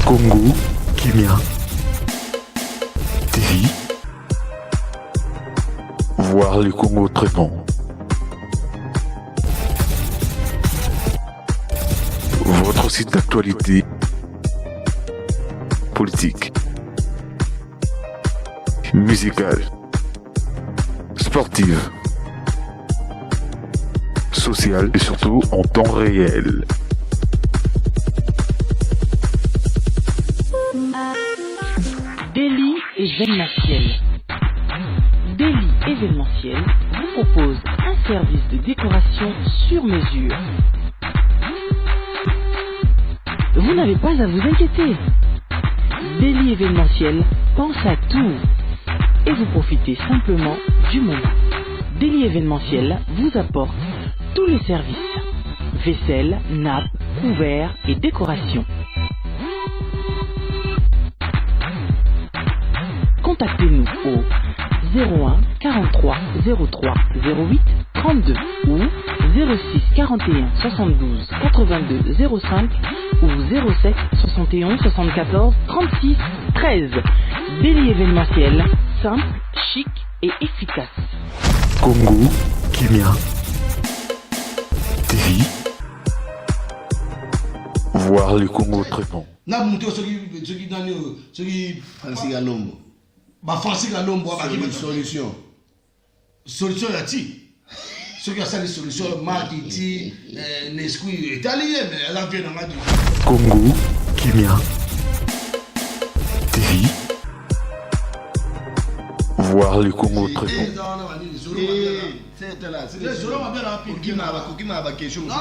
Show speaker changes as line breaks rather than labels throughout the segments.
Congo Kimia TV. Voir le Congo autrement. Votre site d'actualité politique, musicale, sportive, sociale et surtout en temps réel.
Daily événementiel. Daily événementiel vous propose un service de décoration sur mesure. Vous n'avez pas à vous inquiéter. Daily événementiel pense à tout et vous profitez simplement du moment. Daily événementiel vous apporte tous les services: vaisselle, nappe, couverts et décoration. Contactez-nous au 01 43 03 08 32 ou 06 41 72 82 05 ou 07 71 74 36 13. Daily événementiel, simple, chic et efficace.
Congo Kimia TV. Voir le Congo autrement.
Na monté ce qui dans ce qui
Francis Galombo.
Bah Francis Galombo
Solution.
Solution là ti. Ceux qui ont ça les solutions marketing Nesquik italien mais elle vient dans la
Congo Kimia TV. Voir le Congo autrement.
C'est là, c'est
les Zola m'a bien rapide.
Qui m'a pas question.
Non,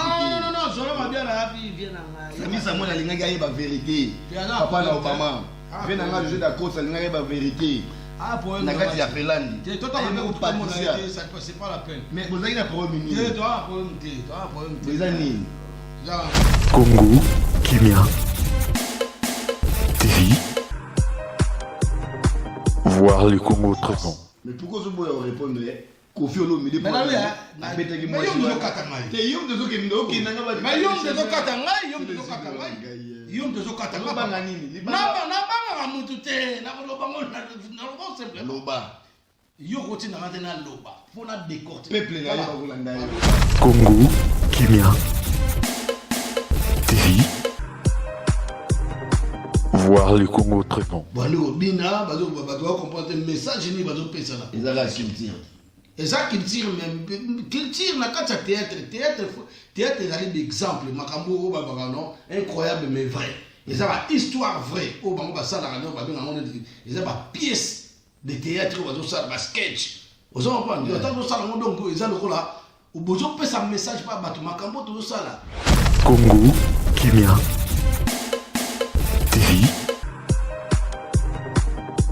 Zola m'a bien rapide, viens là.
Sami Samuel alinga gaye ba vérité. Papa na Obama. Viens na jeu d'accord, ça alinga ba vérité.
Ah pour
na kati ya Pelandi.
Toi ça c'est pas la peine.
Mais vous avez un problème ministre.
Toi problème.
Les années.
Congo Kimia TV. Voir le Congo autrement.
Mais pourquoi ce boy répondre Kofi Olomide
mais là mais yom de katangai.
Te yom de zokendo ki nanga ba.
Mais yom de katangai. Yom de katangai.
Banga nini?
Na banga mutu te na lobango na lobango simple.
Loba.
Yo koti na ngate na loba. Pour na décorter.
Peuple na ba kolanda yo.
Congo Kimia TV. Voir le Congo autrement.
Bon, nous, Bina, bazo comprendre le message, ni bazo pesa là.
Ils ont la culture.
Et ça culture même culture na kata théâtre est d'exemple makambo babaka non incroyable mais vrai. Et ça va histoire vraie au bango ba sala radio ba benga ngone et ça va pièce de théâtre bazo sala ba sketch. Ozo comprendre yo tanto sala ngondo ngo eza lokola au bozo pesa message pa bato makambo to sala.
Congo Kimia TV.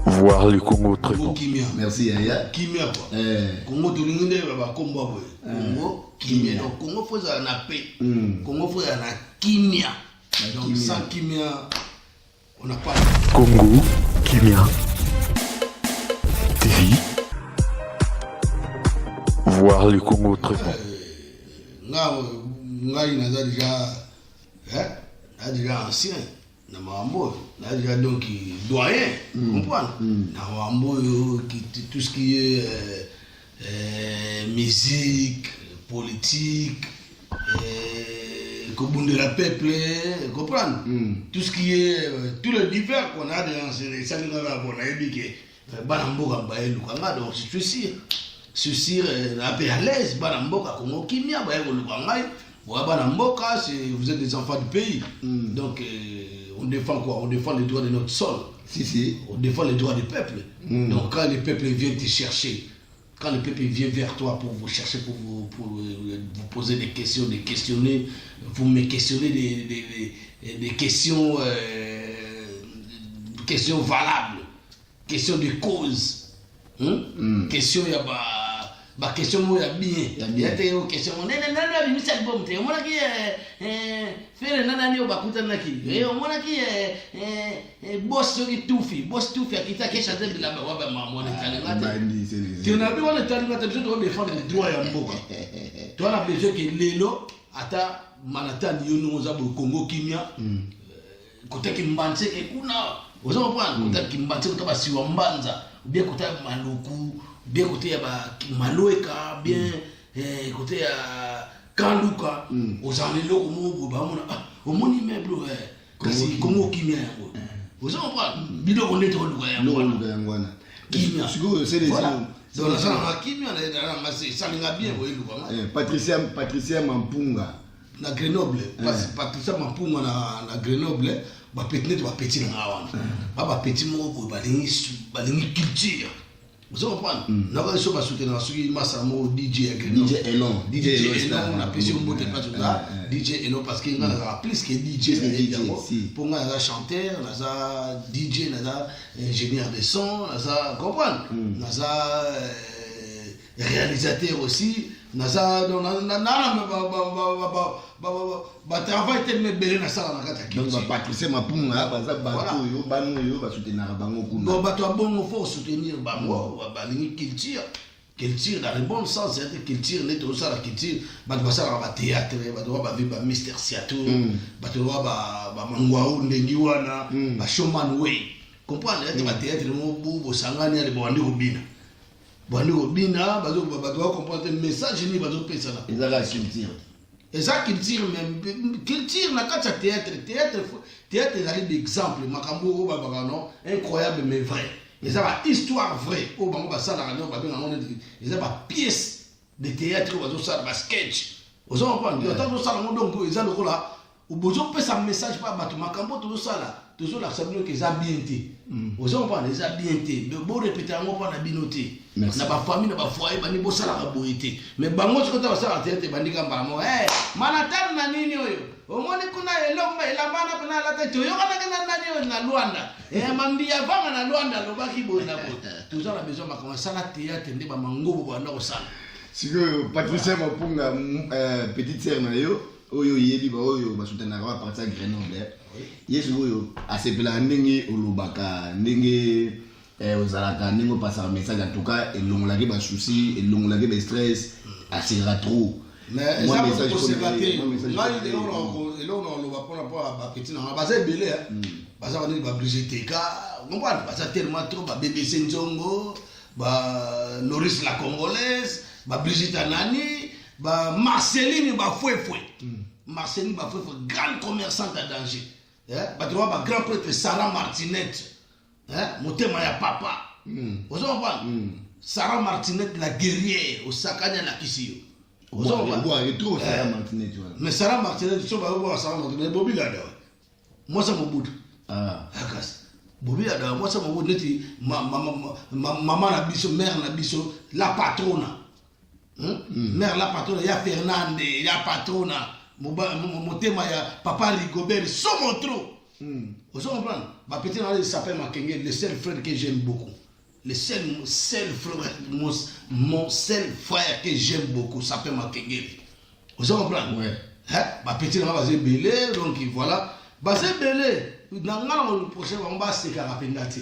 Voir le Congo autrement.
Merci Yaya.
Kimia quoi. Congo to lingende ba kombo boy. Congo Kimia. Donc Congo faut ça na paix. Congo faut ça na kimia. Donc sans kimia on n'a pas.
Congo Kimia TV. Voir le Congo autrement.
Ngai naza déjà ancien. Na mambo là déjà donc doyen comprendre na mambo qui tout ce qui est musique politique de la peuple comprendre tout ce qui est tout le divers qu'on a dans ces là bon aibike banamboka baelu kanga donc je suis sûr na pe à l'aise banamboka Congo Kimia baelu kanga banamboka c'est vous êtes des enfants du pays donc on défend quoi? On défend les droits de notre sol.
Si.
On défend les droits du peuple. Donc quand le peuple vient te chercher, quand le peuple vient vers toi pour vous chercher, pour vous poser des questions, des questionner, vous me questionnez des questions, questions valables, questions de cause, questions il y a ba question mo ya bien ya te yo question nana bi misal bom te mona ki fere nana ni obakuta naki mona ki boss tufi akita kesha de la ba mona tane ngate tu na bi wala tane ngate besoin de défendre les droits ya mboka tu as besoin que lelo ata manatani yo no za Congo Kimia côté Kimbanse kuna vous comprenez côté Kimbanse côté ba Siwambanza bien côté Maluku bien côté ba Maloeka bien côté Kanduka aux anelo comme ba mona au mon immeuble kasi Congo Kimia vous comprenez bido on est on
ngwana kimia siko c'est les
dans la salle à Kimia ça linga bien
Patricia Mampunga
na Grenoble Patricia Mampunga na Grenoble ba petit na awana ba petit mo ba lingi culture vous comprenez na ba so ba soutenir sur massa mo DJ Grenoble DJ Elon on a payé un mot de pas tout ça DJ Elon parce qu'il y a plus que DJ pour moi là chanteur là DJ là ingénieur de son là comprendre là réalisateur aussi naza donc ba travail tellement belé na sala na kata
donc ba Patricia Mampunga baza bato yo banu yo ba soutenir bango kuna
bon bato bon faut soutenir bango ba lingi culture dans le bon sens c'est culture net au ça la culture bato ba sala ba théâtre bato ba vivre ba Mr Siato bato ba mangwa ndengi wana ba showman way comprendre ba théâtre mo bo sangani ale bo andi kubina bandi obina bazo comprendre message ni bazo pesa na
ezaka culture
même culture na kata théâtre ezali d'exemple makambo baba non incroyable mais vrai ezaka histoire vraie o bango basala na ba benga ngone ezaka pièce de théâtre bazo sala ba sketch ozo comprendre yo tanto sala ngo donc ezali ko la obozo pesa message pa bato makambo to sala toujours la sabino que ça bien été aux enfants les a bien été de beau répéter en pas na binoté na ba famille na ba foyer bani bo sala ka boité mais bango ce que ta sala tete bandika mbamo manatan na nini oyo omoni kuna elomba elambana pana la tete yo kana kana nani oyo na Luanda mambia vanga na Luanda lobaki bona bo toujours la besoin makama sala théâtre nde ba mangobo banda ko sala
siko Patricia Mampunga petite sœur na yo oyo yebi ba oyo basoutenaka ba partir Grenoble yesu oyo asepela ndenge olobaka ndenge ozalaka ndenge opasa message en tout cas elongolaki ba souci elongolaki ba stress asira trop
mais moi message conservateur ngai de lo no ba pona ba petit na ba za belé ba za ni ba Brigitte ka comprendre ba za tellement trop ba BBC Nzongo ba Loris la Congolaise ba Brigitte Nani ba Marceline ba Fouefoué Marceline ba Fouefoué grande commerçante à danger ba droit ba grand prêtre Sarah Martinette motema ya papa ozo comprendre Sarah Martinette la guerrière au Sakanya la Kisio ozo comprendre
trop Sarah Martinette
mais Sarah Martinette so ba bo Sarah Martinette bobi la dawa moi ça mo bout akas bobi la dawa moi ça mo bout neti maman na biso mère na biso la patrona mère la patrona ya Fernande ya patrona motema ya papa Rigobert Somotro vous comprenez ma petite il s'appelle Makenge le seul frère que j'aime beaucoup le seul frère mon seul frère que j'aime beaucoup s'appelle Makenge vous comprenez ouais ma petite va se belé donc voilà va se belé dans le prochain on va se carapendati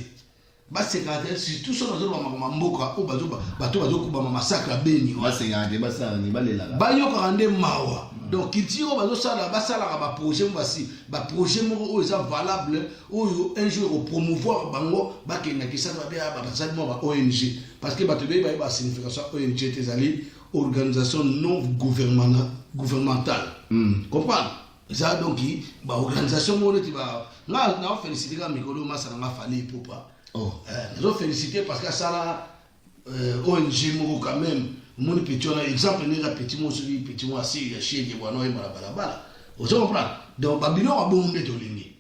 ba sekate surtout sur nos ba mboka o bato kuba massacre beni
ba sekate ba sala ni balela
ba yoka rande mawa donc kitiro bazo sala ba sala ba projet mbasi ba projet moko o eza valable o un jour au promouvoir bango ba kena kisa ba basali mo ba ONG parce que bato be ba signification ONG tezali organisation non gouvernementale comprendre ça donc ba organisation mo ti ba na féliciter ka mikolo masala nga fali popa nous féliciter parce que ça là ONG moko quand même mon petit on a exemple né la petit mo celui petit mo assis ya chez bwana et balabala vous comprenez donc babilo wa bon ndeto lingi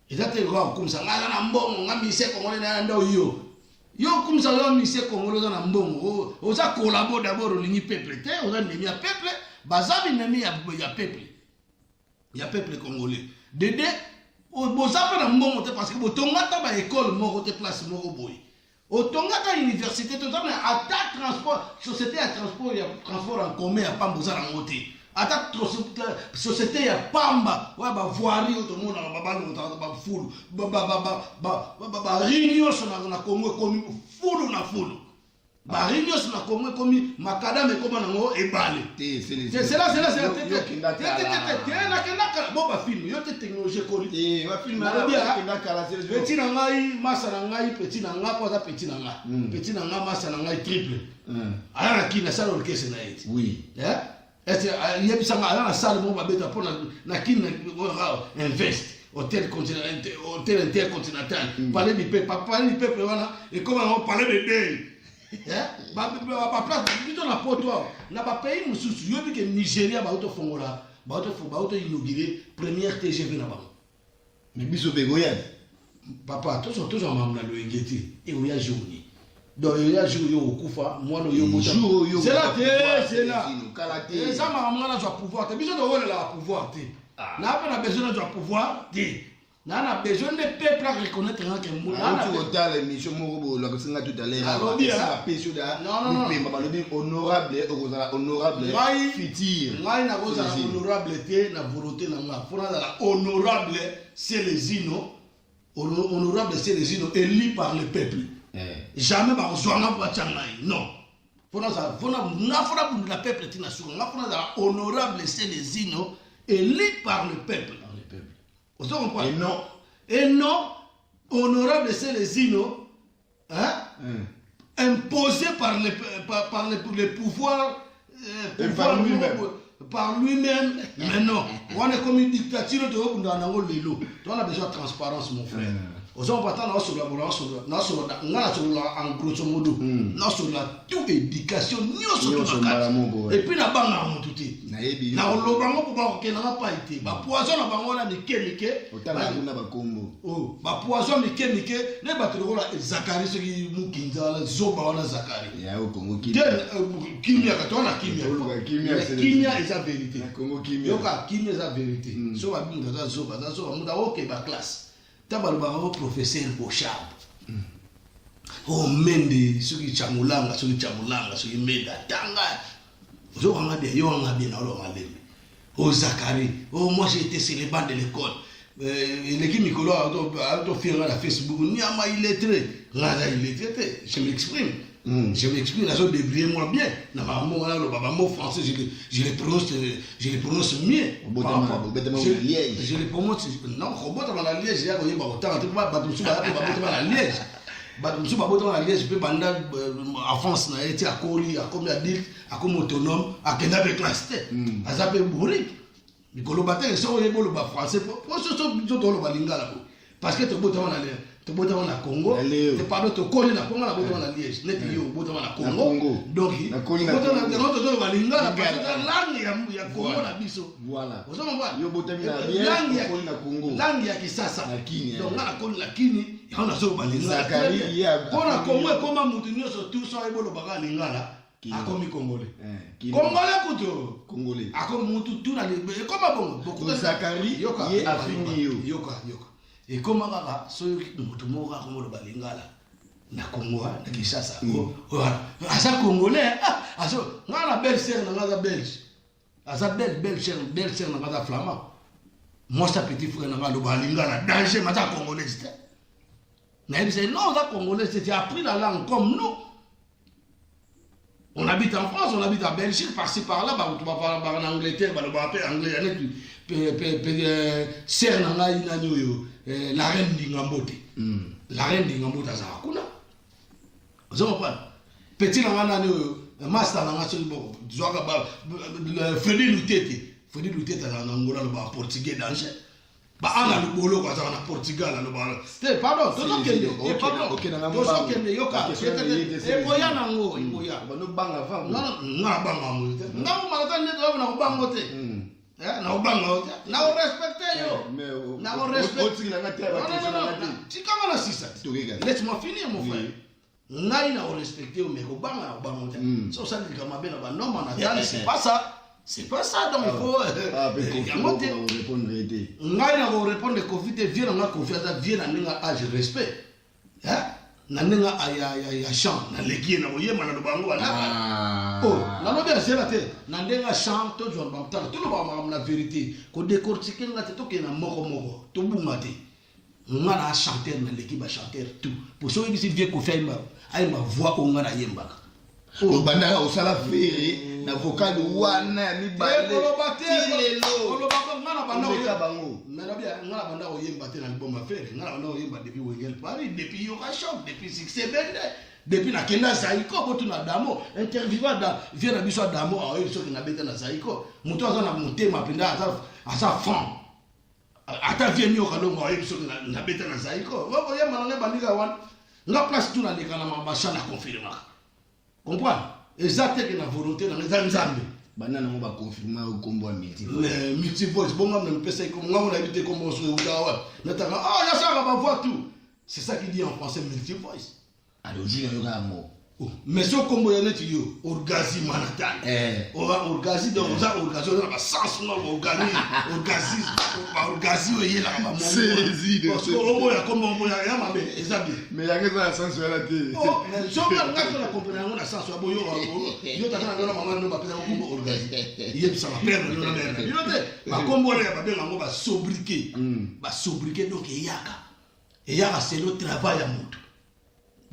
ezate ko comme ça ngala na mbongo ngamise ko ngone na ndo yo comme ça yo mise ko ngolo na mbongo o za collabore d'abord lingi peuple te o za nemi ya peuple bazabi nemi ya peuple congolais dede o bozapa na mbongo te parce que botongata ba école moko te place moko boy otongata université to tana ata transport société ya transport en commun ya pamba za na ngote ata société ya pamba wa ba voirie to mona ba balo ba fulu ba réunion so na Congo comme fulu na fulu ba réunion na Congo comme makadam comme nango ebale c'est là bon ba film yo te technologie ko
ba film
petit na ngai masa na ngai petit na nga poza petit na nga masa na ngai triple ala ki na salle orchestre na eti
oui
est yebisa nga ala na salle mo ba beta pona na ki na invest hôtel intercontinental palais du peuple wana et comme on parlait de deuil ba place bito na poto na ba pays mususu yo bi ke Nigeria ba auto fongola ba auto inaugurer première TGV na ba
mais biso be goya
papa toujours mamna lo engeti et oya journée donc oya jour yo okufa moi no yo mota c'est là et ça m'a mamna na pouvoir te biso do wala la pouvoir te na pas besoin de pouvoir te na besoin de peuple à reconnaître que moi
tu regardes l'émission moko la kosinga tout à l'heure ça pécho da non honorable futur
ngai na goza honorable te na volonté na nga fona la honorable c'est les ino honorable c'est les ino élu par le peuple jamais ba ozwanga ba tsangai non fona la peuple tina suka nga fona la honorable c'est les ino élu par le peuple. Et non, honorable c'est les ino, imposé par les pouvoirs, par lui-même. Mais non, on est comme une dictature on a besoin de transparence, mon frère. Aux hommes partants, en grosso modo, sur la toute éducation, et puis la banque a monté. Na olobango pour que n'a pas été. Ba poison na bango na mikemike. Ba poison mikemike, ne batro la Zakari ce qui mukinza la zoba na Zakari.
Ya au Congo
kimia ka tona kimia est la vérité. Yoka kimia est la vérité. So ba binga za zoba muda oke ba classe. Tabalba professeur Bochab. Oh mende suki chamulanga suki meda tanga. Zo anga bien yo anga bien alo ngalembe. Oh Zakari, oh moi j'ai été célibataire de l'école. L'équipe Mikolo a fait la Facebook ni ama illettré. Là illettré, je m'exprime. Je m'exprime, là je débrouille moi bien. Na maman là le baba mot français je les prononce mieux. Je les prononce non, robot dans la Liège, il y a quoi autant tu pas battu dans la Liège. Badumsu babota na Liège pe banda en France na été à Koli à comme adulte à comme autonome à kenda avec classe azape bourrique mikolo batin so le bolo ba français pour so to lo balingala parce que to bota na Congo te parle to Koli na Congo na bota na Liège net yo bota na Congo donc bota na to balingala parce que langue ya Congo na biso
voilà
vous savez
yo bota na Liège Koli na Congo
langue ya kisasa donc na Koli lakini on a so balingala kona Congo koma mutu nyoso tout so ebolo baka lingala akomi congolais congolais kuto
congolais
akomi mutu tout na koma bongo
beaucoup de Zakari ye afini
yoka et comment kaka so mutu moka komo balingala na Congo na Kinshasa asa congolais aso ngala belle-sœur na ngaza belge asa belle-sœur na ngaza flamand moi sa petit frère na ngalo balingala danger mata congolais. Mais non, ça congolais, c'était appris la langue comme nous. On habite en France, on habite en Belgique, par-ci par-là, tu vas parler en Angleterre, tu vas parler anglais, la reine d'Ingambote. La reine d'Ingambote, ça va kuna. Vous comprenez? Petit nana, master nana, Freddy Lutete, en Angola, le portugais danger. Ba ana lubolo kwa na Portugal no ba pardon tozo kende yoka e koya na ngo imoya
ba no banga fa
na banga mo na malata ne do na bango te na bango na o respecter yo na o respecter
na ngati ba
tikama na sisa laisse-moi finir mon frère ngai na o respecter mais ko banga te so ça dit comme bena ba non manata c'est pas ça donc il faut
répondre
ngai na ko répondre Covid vient na confiance vient na âge respect na ninga ya chant na legie na oyema na bango wana na no bien c'est la tête na ndenga chant to jour ba tala to ba la vérité ko décortiquer nga te to ke na moko to bunga te nga na chanter na legie ba chanter tout pour ceux qui viennent ko faire ma voix ko nga na yemba
obandaka osala fere na vocal wana ya mibale tilelo bango
ngana banda oyemba te na liboma fere ngana banda oyemba depuis Wengel Paris depuis Yoka Choc depuis Succès Bende depuis na kenda Zaiko botu na Damo interviewé da vient na biso Damo ayo biso na beta na Zaiko muto aza na mutema pinda asa fan ata vient Yoka longo ayo biso na beta na Zaiko wako yema na bandika wan nga place tu na lekana mabasha na confirmer comprendre exactement na volonté na nzambe
bana nango ba confirmer au combo à multivoice
multivoice bon ngam na pesa ko ngam na habité comme on se udawa nataka ya ça va voir tout c'est ça qui dit en français multivoice
alors je yo ga mo
mais ce combo ya net yo orgasme manatan orgasme donc ça orgasme na ba sens no orgasme yé la ba
c'est
parce que on ya comme on ya mabe ezabi
mais ya ngeza sens ya la té
oh mais so nga na comprendre na sens boyo yo tata na mama no ba pesa combo orgasme yé ça va perdre no na merde yo te ba combo ya ba benga ngo ba sobriquer donc yaka c'est le travail ya mutu.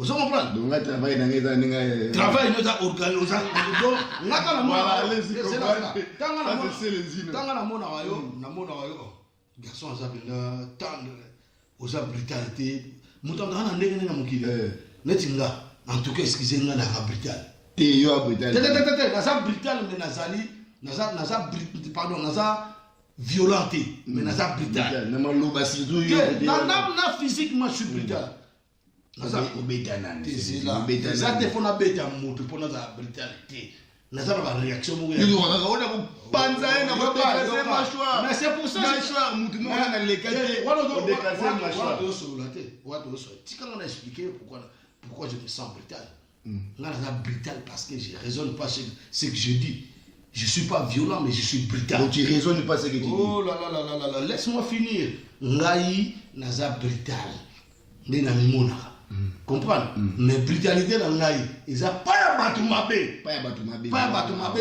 Vous comprenez?
Donc, on travaille dans les années.
Travail, nous avons organisé. Donc, nous avons garçon, ça veut tendre, aux brutalité. Nous avons en tout cas, excusez-moi, la brutale. Brutal, mais Nazali, pardon, violenté, mais Nazar brutal. Physiquement, je suis brutal. Naza c'est là ça te fona beta moto pour notre brutalité naza ba réaction mo ya
on panza na ba machwa
mais c'est pour ça
machwa moto mo na lekate on décasser machwa
wato so tikanga na expliquer pourquoi je me sens brutal naza brutal parce que je raisonne pas ce que je dis. Je suis pas violent mais je suis brutal.
Donc tu raisonnes pas ce que tu dis.
Oh là là là là là laisse-moi finir. Ngai naza brutal. Ndena mimona. Comprendre mais brutalité dans ngai ils a pas battu mabe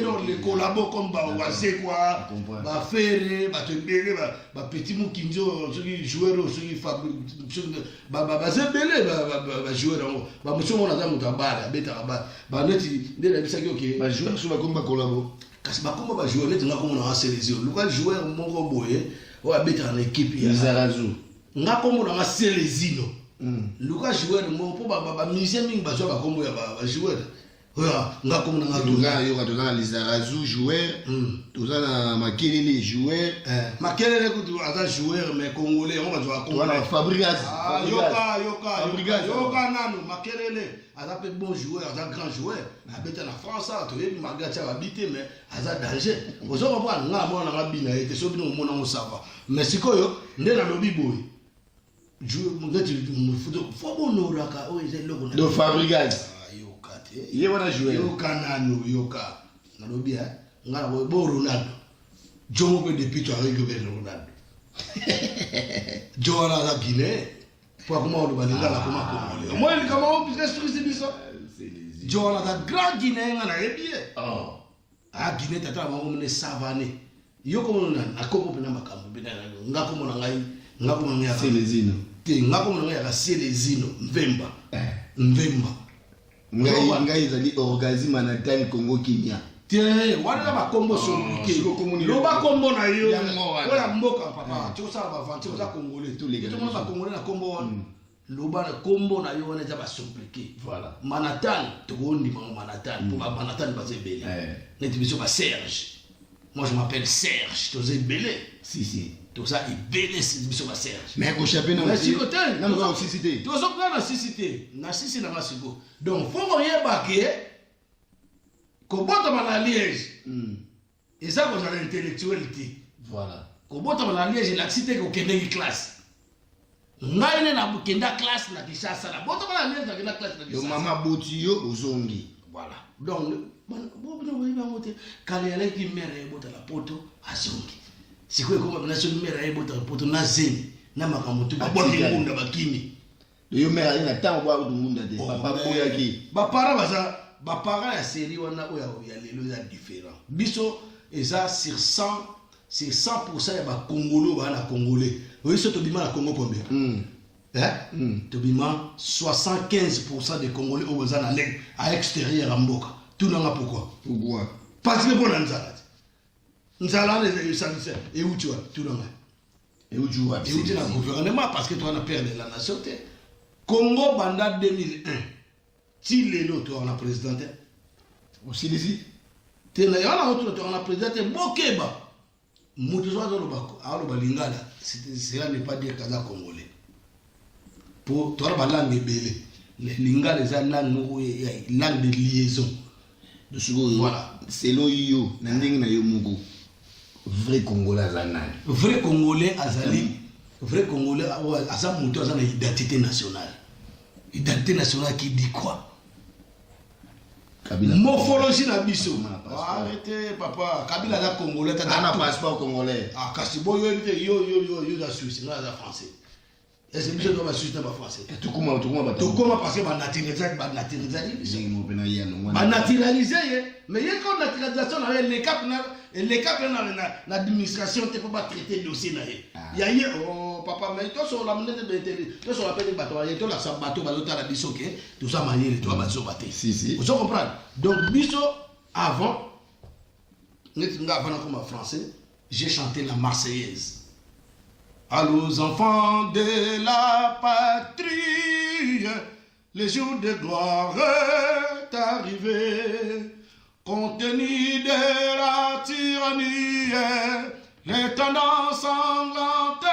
donc les collabo comme ba wazé quoi ba faire ba tembele ba petit mukinjo ceux joueurs ceux ba zebele ba joueur ba monsieur mona za muta bala beta ba neti ndela bisaki OK
ba joueur sur ba komba collabo
kasi ba komba ba joueur neti ngako mona aselezio local joueur moko boye o abeta na équipe ya
Zarazu
ngako mona aselezino Luka joueur mo po ba musicien mingi ba joueur ba kombo ya ba joueur oya nga kombo nga
Luka yo ka tozana les Zarazu joueur tozana Makelele joueur
Makelele ko tu aza joueur mais congolais on va jouer
Congo voilà Fabregas
yoka nanu Makelele aza pe bon joueur aza grand joueur abeta na France to yebi magacha habité mais aza danger ozo comprendre nga mona nga bina ete so bino mona on sava mais sikoyo nde na lobi boy jouer mon gars tu faut honorer ka o eze logo
de Fabregas
yoka te
ye wana joueur
yoka nanu yoka na lobi ngala bo Ronaldo Jomo pe depuis tu arrives vers Ronaldo Joana la Guinée pour comment on va dire là comment moi il comment on peut se ça Joana la grand Guinée ngana ebie Guinée tata ba ngomne savane yoko mona akoko pena makambo pena ngako mona ngai ngako mona ya
Selezino
te ngako mona ya Selezino Mvemba
ngai ezali orgasme manatan Congo Kenya
te wana ba kombo sobriqué lo ba kombo na yo oya mboka papa tu ça va vendre ça congolais tous les gens ba congolais na kombo lo ba kombo na yo wana za ba sobriqué voilà manatan to gondi manatan pour manatan ba zebele net biso ba Serge moi je m'appelle Serge to zebele
si
tout ça il belé biso ba Serge
mais ko chapé na
mais sikotel
na mo cité
to zo na cité na sisi na masiko donc faut yeba ke Kobota na Liège. Et ça vous avez l'intellectualité.
Voilà.
Kobota na Liège la cité ko kendengi classe. Ngaine na bukenda classe na Kishasa na bota na Liège na classe na Kishasa.
Donc mama botiyo ozongi.
Voilà. Donc bon ba moté kale ala ki mere bota la poto azongi. Siko ko na so mere bota la poto na zeni na makamotu ba boti ngunda bakimi.
Yo mere na tango ba ngunda de papa boya ki.
Ba para baza ba parents ya série wana oya lelo ya différent biso eza sur 100% ya ba congolais ba na congolais oyo so to bima na Congo combien to bima 75% des congolais au za na à extérieur ya mboka tout le monde pourquoi parce que bon nzala les services et où tu vois tout le monde
et où tu vois
et où tu as gouvernement parce que toi on a perdu la nation Congo banda 2001 si les autres on a présenté
aussi ici
tu n'as on a présenté Bokeba Moutouzo aloba lingala cela n'est pas dire kaza congolais pour toi la langue belé lingala c'est langue de liaison
de ce voilà c'est l'oyo nandingi na yo mugo vrai congolais azanani
vrai congolais asa muto azana identité nationale qui dit quoi Kabila morphologie na biso arrêtez papa Kabila da congolais
t'as un passeport congolais
ah kasi boyo yo da Suisse là da français est-ce que je dois Suisse na ba français
tout comment
parce que ba naturaliser mais il y a une naturalisation avec les cap na l'administration te peut pas traiter dossier na il y a oh papa mais toi sur la monnaie de toi sur la peine bateau et toi la bateau balota la biso que tout ça manier toi bateau bateau
si
vous comprenez donc biso avant comme français j'ai chanté la Marseillaise. Allons enfants de la patrie, le jour de gloire est arrivé, compte tenu de la tyrannie, les tendances sanglantes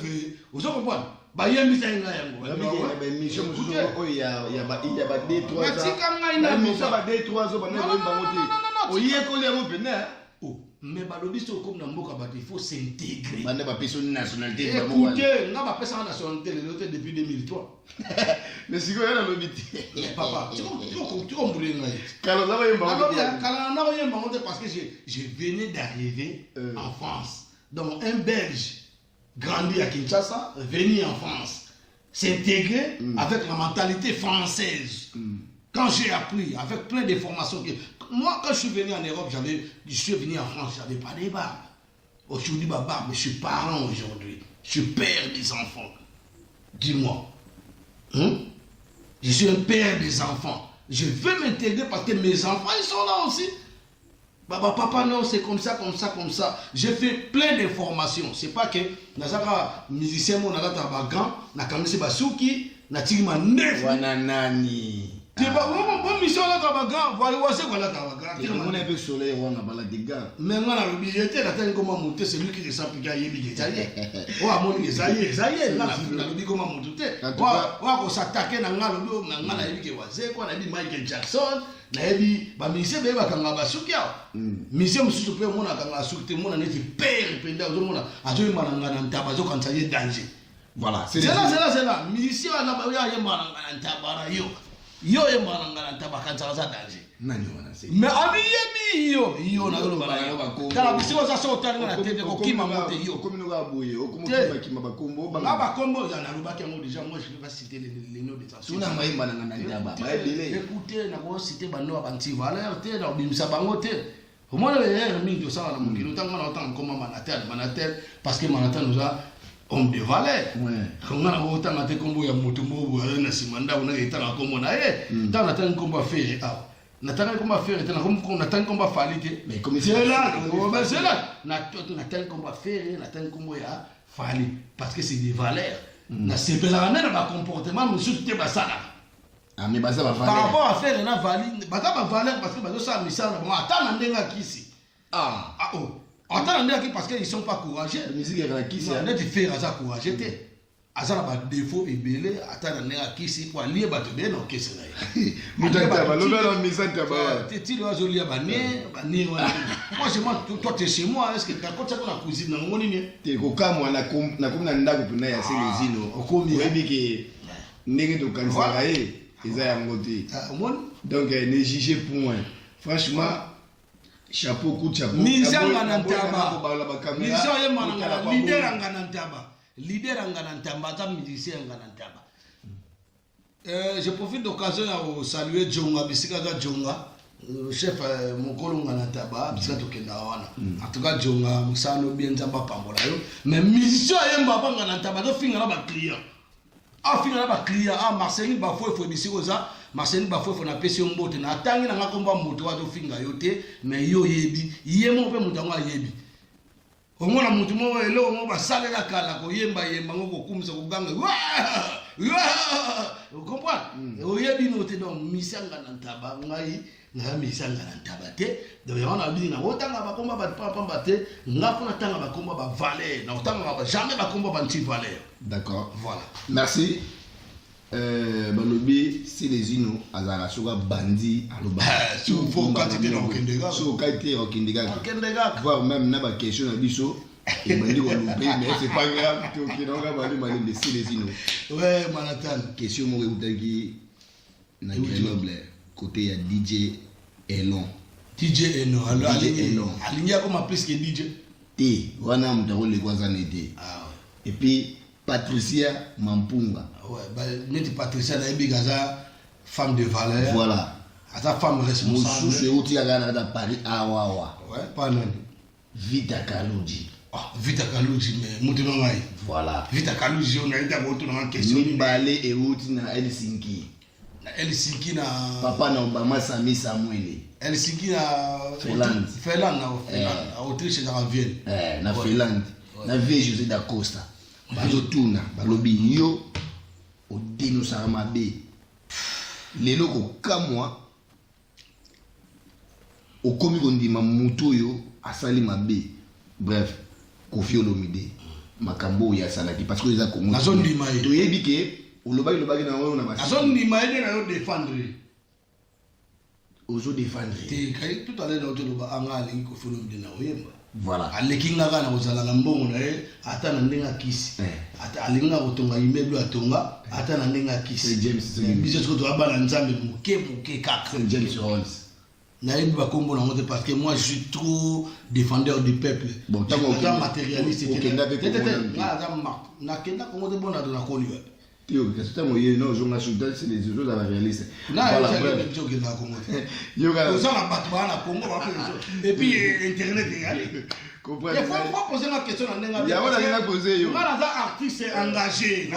élevées, vous comprenez? Mais il faut s'intégrer. Écoutez, on a passé en nationalité depuis 2003.
Mais si vous avez
papa, tu comprends parce que je venais d'arriver en France. Donc un Belge grandi à Kinshasa, venu en France, s'intégrer avec la mentalité française. Quand j'ai appris, avec plein de formations, moi quand je suis venu en Europe, je suis venu en France, je n'avais pas de barbe. Aujourd'hui, ma barbe, je suis parent aujourd'hui. Je suis père des enfants. Dis-moi. Je suis un père des enfants. Je veux m'intégrer parce que mes enfants, ils sont là aussi. Papa, non, c'est comme ça. J'ai fait plein de formations. C'est pas que, nazaka musicien, mon agata bagan, na kamisi basuki, na tigma neuf.
Wananani.
C'est pas bon mission là tabagan, voilà quoi là tabagan.
On est peu soleil, on a pas des gars.
Mais on a oublié, t'as t'as comment monter, c'est lui qui est sans piquer yébi ça y est. Oh à mon ça y est, là la lobby comment monter. On s'attaquer na ngalo na ngala yébi waze quoi na dit Michael Jackson, na yébi ba mission be ba kanga ba sukia. Mission mususu pe mona kanga sukte mona neti père penda zo mona ajo malanga na ntaba zo kan ça y est danger. Voilà, c'est là. Mission na ba ya malanga na ntaba yo. Yo e malanga na ntaba kan ça danger.
Nani wana se.
Mais ami yo na lo bala. Kala bisiwa za so tanga na tete ko kima mote yo.
Komino ga boye, okomo kima bakombo.
Ba kombo ya na lobaki yango déjà moi je vais pas citer les noms des anciens.
Tuna mai malanga na ntaba. Ba ebele.
Écoutez na ko citer bando ba banti valeur te na bimisa bango te. Au moins le mingi de ça na mukino tanga na otanga comme manatel parce que manatel nous a homme de valeur. On a autant à te combo ya mutumbo na simanda on a été na kombo na dans la tanga kombo faire ah. Nataka komba faire tena comme nataka komba falite
mais comme
c'est là nataka komba faire nataka kombo ya fali parce que c'est des valeurs na c'est la même ba comportement monsieur te basala
ah mais basa ba valeur
par rapport à faire na vali bata ba valeur parce que bazo ça misala bon attends ndenga kisi attends ndenga parce que ils sont pas courageux
la musique est kisi
on a dit faire ça courageux azala ba défaut ebele atana nenga kisi pour lier bato bien no kesi na ye
mutanta ba lobela misanta ba
ti lo azolia ba ne moi toi tu es chez moi est-ce que ta côté na cuisine na ngoni ni
te ko kamwa na komna ndako pena ya selezino okomi webi ke ndenge to kansaka ye eza yango te donc ne jugez point franchement chapeau coup de chapeau
misanga na ntaba mission ye mananga leader anga na ntaba leader angana ntamba ta musicien angana ntamba je profite d'occasion à saluer Djonga bisika za Djonga chef mokolo ngana ntamba bisika tokenda wana en tout cas Djonga musano bien ntamba pambola yo mais musicien yemba pa ngana ntamba do finga na ba client a fina ba client a Marcelin ba fo fo bisi koza Marcelin ba fo na pesi mbote na tangi na ngakomba moto wa to finga yote mais yo yebi yemo pe mutango yebi omona mutu mo elo mo ba sale la kala ko yemba ngoko kumisa ko ganga vous comprenez o yebi no te donc misanga na ntaba ngai na misanga na ntaba te donc on a dit na otanga ba komba ba pamba te ngapo na tanga ba komba ba valeur na otanga ba jamais ba komba ba anti valeur.
D'accord,
voilà,
merci. Balobi si les ino azara soka bandi aloba
sur vos quantités dans Kendega
sur qualité au Kendega
voire
même na ba question na biso et bandi ko loupé mais c'est pas grave to kinonga bali mali de si les ino
ouais Manhattan
question mo utaki na Grenoble côté ya DJ Elon
alingia comme plus que DJ
t wana mtako le kwanza nete et puis Patricia Mampunga.
Ouais, bah, notre Patricia Naïbigaza, femme de valeur.
Voilà.
À ta femme responsable.
Moussou, c'est outil à Ghana dans Paris. Awawa.
Ouais, pas non.
Vita Kalouji.
Ah, Vita Kalouji, mais Moutounoi.
Voilà.
Vita Kalouji, on a été à votre question.
Nibalé et outil na Helsinki.
Helsinki na.
Papa na Obama Sami Samuel.
Helsinki na.
Finlande.
Finlande, na Autriche na Vienne.
Na Finlande. Na Vie José da Costa. Bazotuna balobi yo odeno sarama be lelo ko kamwa okomi kondima muto yo asali mabe bref Koffi Olomide makambo ya salaki parce que les a Congo
nazondima
to yebi ke olobaki na wo na basi
nazondima ede na yo défendre
ozo défendre
te kai tout à l'heure na otoloba angale Koffi Olomide na oyemba.
Voilà.
Alekinga kana kozala na mbongo na ye ata na ndenga kisi ata alinga kotonga immeuble atonga ata na ndenga kisi biso toko abana nzambe muke kaka
James Rolls
na yebi bakombo na ngote parce que moi je suis trop défendeur du peuple
bon tango
matérialiste na kenda kongo te bona na koli wa
tio que c'est un moyen non zonga soudan c'est les autres la réaliste
voilà yo ga ça na batwa na Congo et puis internet comprendre il faut poser la question na ndenga
ya wala ndenga poser yo
voilà ça artiste engagé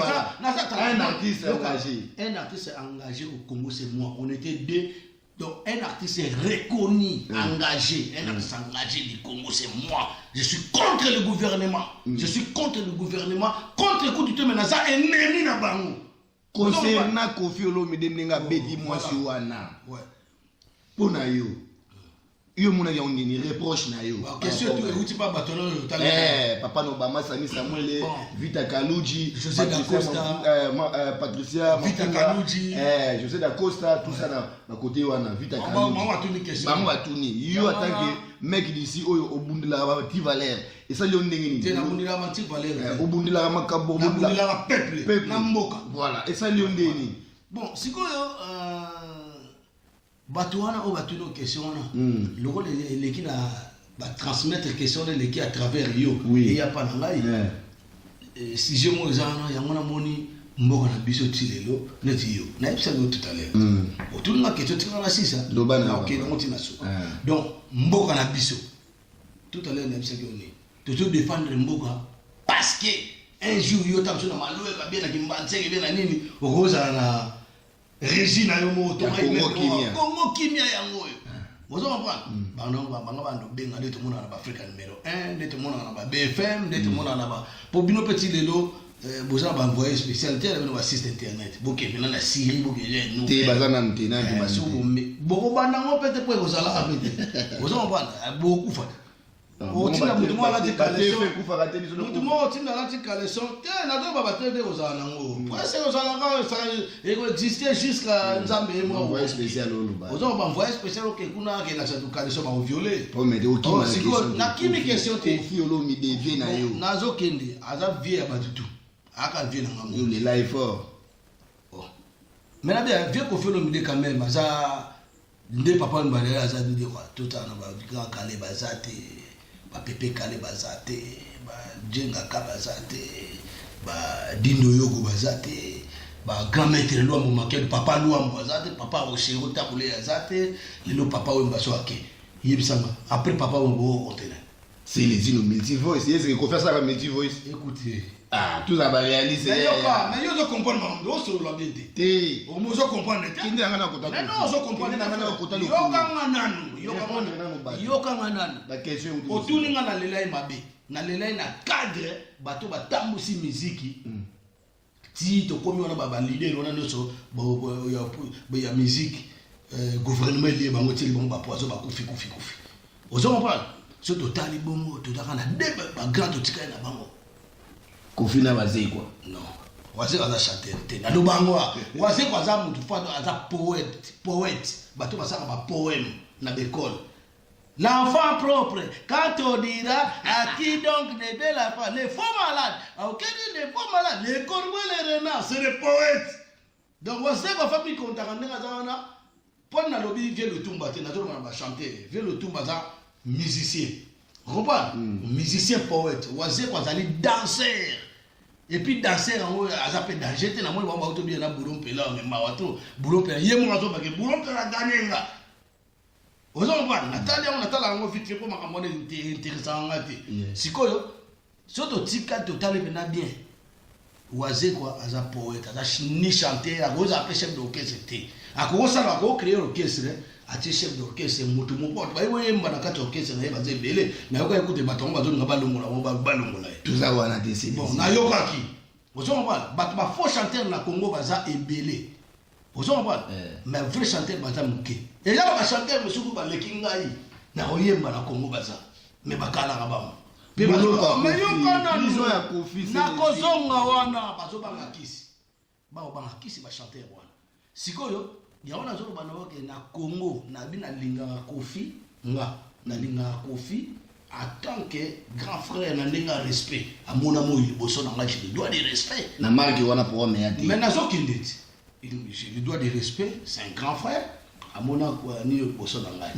un artiste
engagé au Congo c'est moi on était deux. Donc un artiste reconnu, engagé, un artiste engagé du Congo, c'est moi. Je suis contre le gouvernement. Je suis contre le gouvernement, contre le coup du temps, mais ça est ennemi na bango.
Concernant Koffi Olomide nenga bedi mwasi wana.
Ouais.
Pona yo. Yo mona ya ngini reproche na yo.
Question tu écoutes pas bâtonneau
Papa Obama Sami Samuel, Vita Kalouji,
José da Costa,
Patricia
Vita Kalouji,
José da Costa, tout ça na côté wana Vita Kalouji.
Maman va tourner question.
Maman va tourner. Yo attaque mec d'ici au bundela ba ti valeur. Et ça yo ndenge ni.
Tu na bundela ba ti valeur.
Au bundela makabo
bundela peuple na mboka.
Voilà. Et ça yo ndenge ni.
Bon, sikoyo Batouana ou Batouno question le rôle l'équipe va transmettre question de l'équipe à travers yo et il y a pas nangai si je mo zana ya mona moni mboka na biso tilelo neti yo na epsa go tout à l'heure autour de la question tu na sisa OK donc tu na so donc mboka na biso tout à l'heure na epsa go ni toujours défendre mboka parce que un jour yo tamso na maloe ka bien na kimbanze ke bien na nini okoza na Régina yomo to Congo kimia yango yo vous comprenez banga benga de tout monde na Africa numéro 1 de tout monde na BFM de tout monde na pour bino petit lelo boza ba envoyer spécialité na bino assist internet boke bina na Syrie boke nous
te bazana mtena ke basu
boko banda ngo pete po kozala apete vous comprenez beaucoup fa otinda mutu mo alati kaleson mutu mo otinda alati kaleson te na do baba te de ozala nango parce que ozala ka ça ego exister jusqu'à nzambe mo
envoyé spécial oluba
ozo ba envoyé spécial ke kuna ke na sa kaleson ba violer
po mede o kima
question na kimi question te
Koffi Olomide vie na yo
nazo kende aza vie ya batutu aka vie na ngamo
yo le life fort
mais na bien vie Koffi Olomide quand même aza nde papa mbale aza de quoi tout na ba grand kale bazate ba pepe kale bazate ba jenga ka bazate ba dindo yogo bazate ba grand maître lo mo makel papa lo mo bazate papa o shero tabule bazate le papa o mbaso ake yebisanga après papa o bo conteneur
C'est les îles multi-voice. C'est ce qu'on fait ça avec multi-voice.
Écoutez.
Ah, tout ça va réaliser.
Mais yo comprendre, on se la bien.
Té.
On se comprendre.
Qui n'est pas content.
Mais non, on se comprendre. Yo kangananu.
La question
où autour nga na lela mabe. Na lela na cadre bato batambusi musique. Ti to komi wana ba leader wana noso ya musique gouvernement lié bango ti bango ba poiso ba kufi. Ozo comprendre. Ce total bongo total na deux ba grand tika na bango.
Kofi na bazé quoi.
Non. Wazé aza chanteur te. Na do bango wazé kwa za mutu fa aza poète. Bato basaka ba poème na l'école. L'enfant propre, quand on dira à qui donc ne fait la femme, les faux malades, à aucun des faux malades, les corbeaux, les renards, c'est les poètes. Donc, on sait qu'on fait plus content quand on a pour le lobby, vient le tumba, on va chanter, vient le tumba, musicien. Vous comprenez? Musicien poète, on sait qu'on a danseur. Et puis danser en haut, à zapper danger, on a moi, on va bien là, boulon pela, mais mawato, boulon pela, yé mon parce que boulon pela gagné là. Vous comprenez? Nathalie, on attend la vite fait pour ma campagne intéressant. Si quoi, surtout tika total est bien. Oisé quoi, à un poète, à un ni chanter, à cause après chef d'orchestre. À cause ça va créer l'orchestre, à tes chef d'orchestre, moutou mon pote. Bah oui, on va dans orchestre, on va dire belé. Mais on va écouter bâton, on va donner un ballon, on va ballon.
Tout ça, on a décidé.
Bon, na yoka qui. Vous comprenez? Bah faux chanteur na Congo baza et belé. Vous comprenez? Mais vrai chanteur baza mouké. Et là, on chanteur, monsieur Kouba, le Kingaï, na oyemba na Congo baza. Mais bakala rabam. Mais
ils ont un conflit.
Na kozonga wana, bazo banga kisi. Ba obanga kisi ba chanteur wana. Sikoyo, ya wana zo bana woke na Congo, na bina linga Kofi, nga na linga Kofi. En tant que grand frère, na linga respect. A mon amour, il bosso dans la je dois de respect.
Na marque wana pour me ati.
Mais na zo kindit. Je lui dois de respect, c'est un grand frère. À mon amour, ni bosso dans la.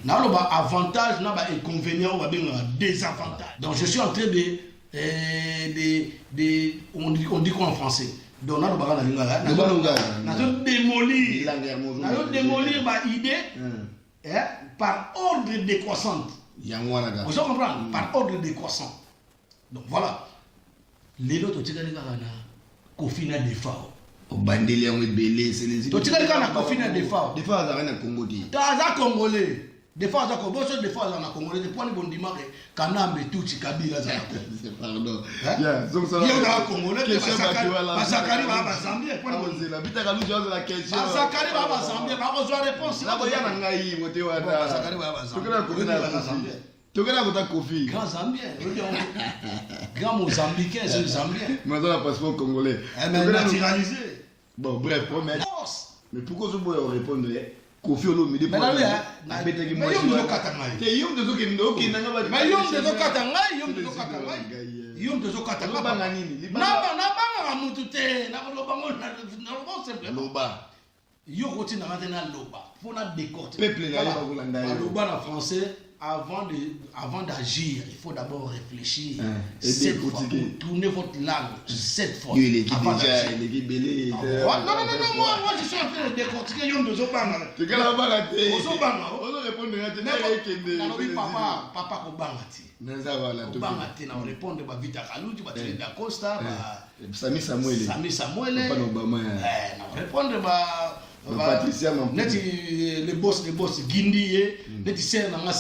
Na lo ba avantage, na ba inconvénient, ou ba désavantage. Donc je suis en train on dit quoi en français? Donc na lo ba na linga na zo démolir. Na zo démolir ba idée par ordre décroissante. Vous comprenez? Par ordre décroissant. Donc voilà. Les autres, tu as dit que Kofi n'a des fois.
Au bandelier, on est belé, c'est les
îles. Tu as dit que Kofi n'a des fois.
Des fois, on a un Congolais.
Tu as un Congolais. Des fois, on a un Congolais. Des fois, on a un Congolais. Kanambe, tout, Kabila.
Pardon.
Il y a un Congolais. Basakari va Zambie.
La question.
Basakari va Zambie. Va réponse.
Là, il y a un gars.
Basakari va Zambie.
Tu as Kofi.
Grand Zambien. Grand Mozambicain, c'est le Zambien.
Maintenant, le passeport congolais.
Mais naturalisé.
Bon, bref, mais pourquoi vous répondre? Kofi Olo me dit
mais là na bete ki moi yo katanga
te yom de zoke ndo ki nanga ba
mais yom de katanga yom de katanga
banga nini
na banga mutu te na lo bango na lo simplement
loba
yo koti na matena loba pour na décortiquer
peuple na ba kolanda
loba en français avant d'agir, il faut d'abord réfléchir. Cette fois, tournez votre langue 7 fois.
Il est déjà, il est belé.
Non, moi je suis en train de décortiquer Yom de Zobanga.
Tu as la tête.
Zobanga.
On répond
papa Kobangati. Kobangati, on répond de Vita Kalou, tu vas te dire Costa.
Sami Samuel.
On répond de
Patricia
les boss Guindi neti ser na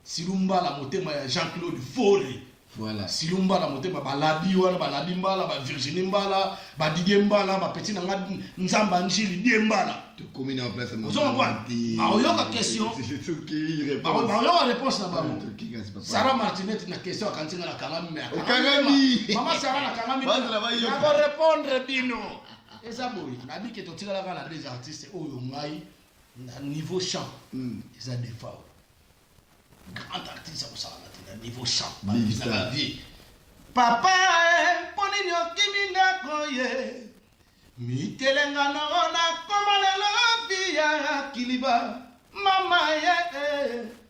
Silumbala motema ya Jean-Claude Fauré
voilà
Silumbala motema baladi wana baladi mbala ba Virginie mbala ba Didier mbala ba petit na Nzamba Njili Diembala
tu commune en place
on va oyoka question
c'est tout qui répond
oyoka réponse na ba Sarah Martinet na question akantinga na Kangami mama Sarah na Kangami va répondre bino. Et ça, on a dit que tu as des artistes au niveau chant. Ils ont des fois. Grand artiste, ça va niveau chant. La vie. Papa, ponino kimina koye. Mi telenga na komale via kiliba. Mama ye.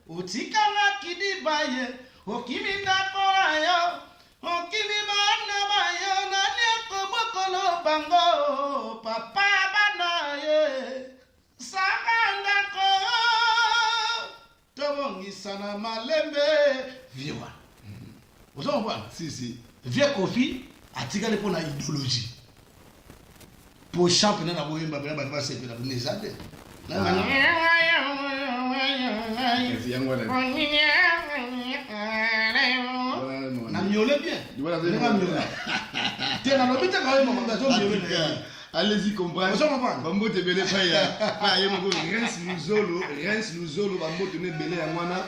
Utika na kidiba ye. Okimina koyo. Okiliba na bayo na nekobokolo bango papa bana ye sakanda ko tobongisa na male Vous comprenez?
Si.
Vieux Kofi a tiré pour la idéologie. Pour championnat la bohème, bah c'est la bonne zade. Na miolé bien. T'es dans l'hôpital quand même, on va miolé.
Allez-y comprendre.
Vous comprenez?
Bambo te belé pas ya. Pas yo mo Reims Luzolo bambo te ne belé ya mwana.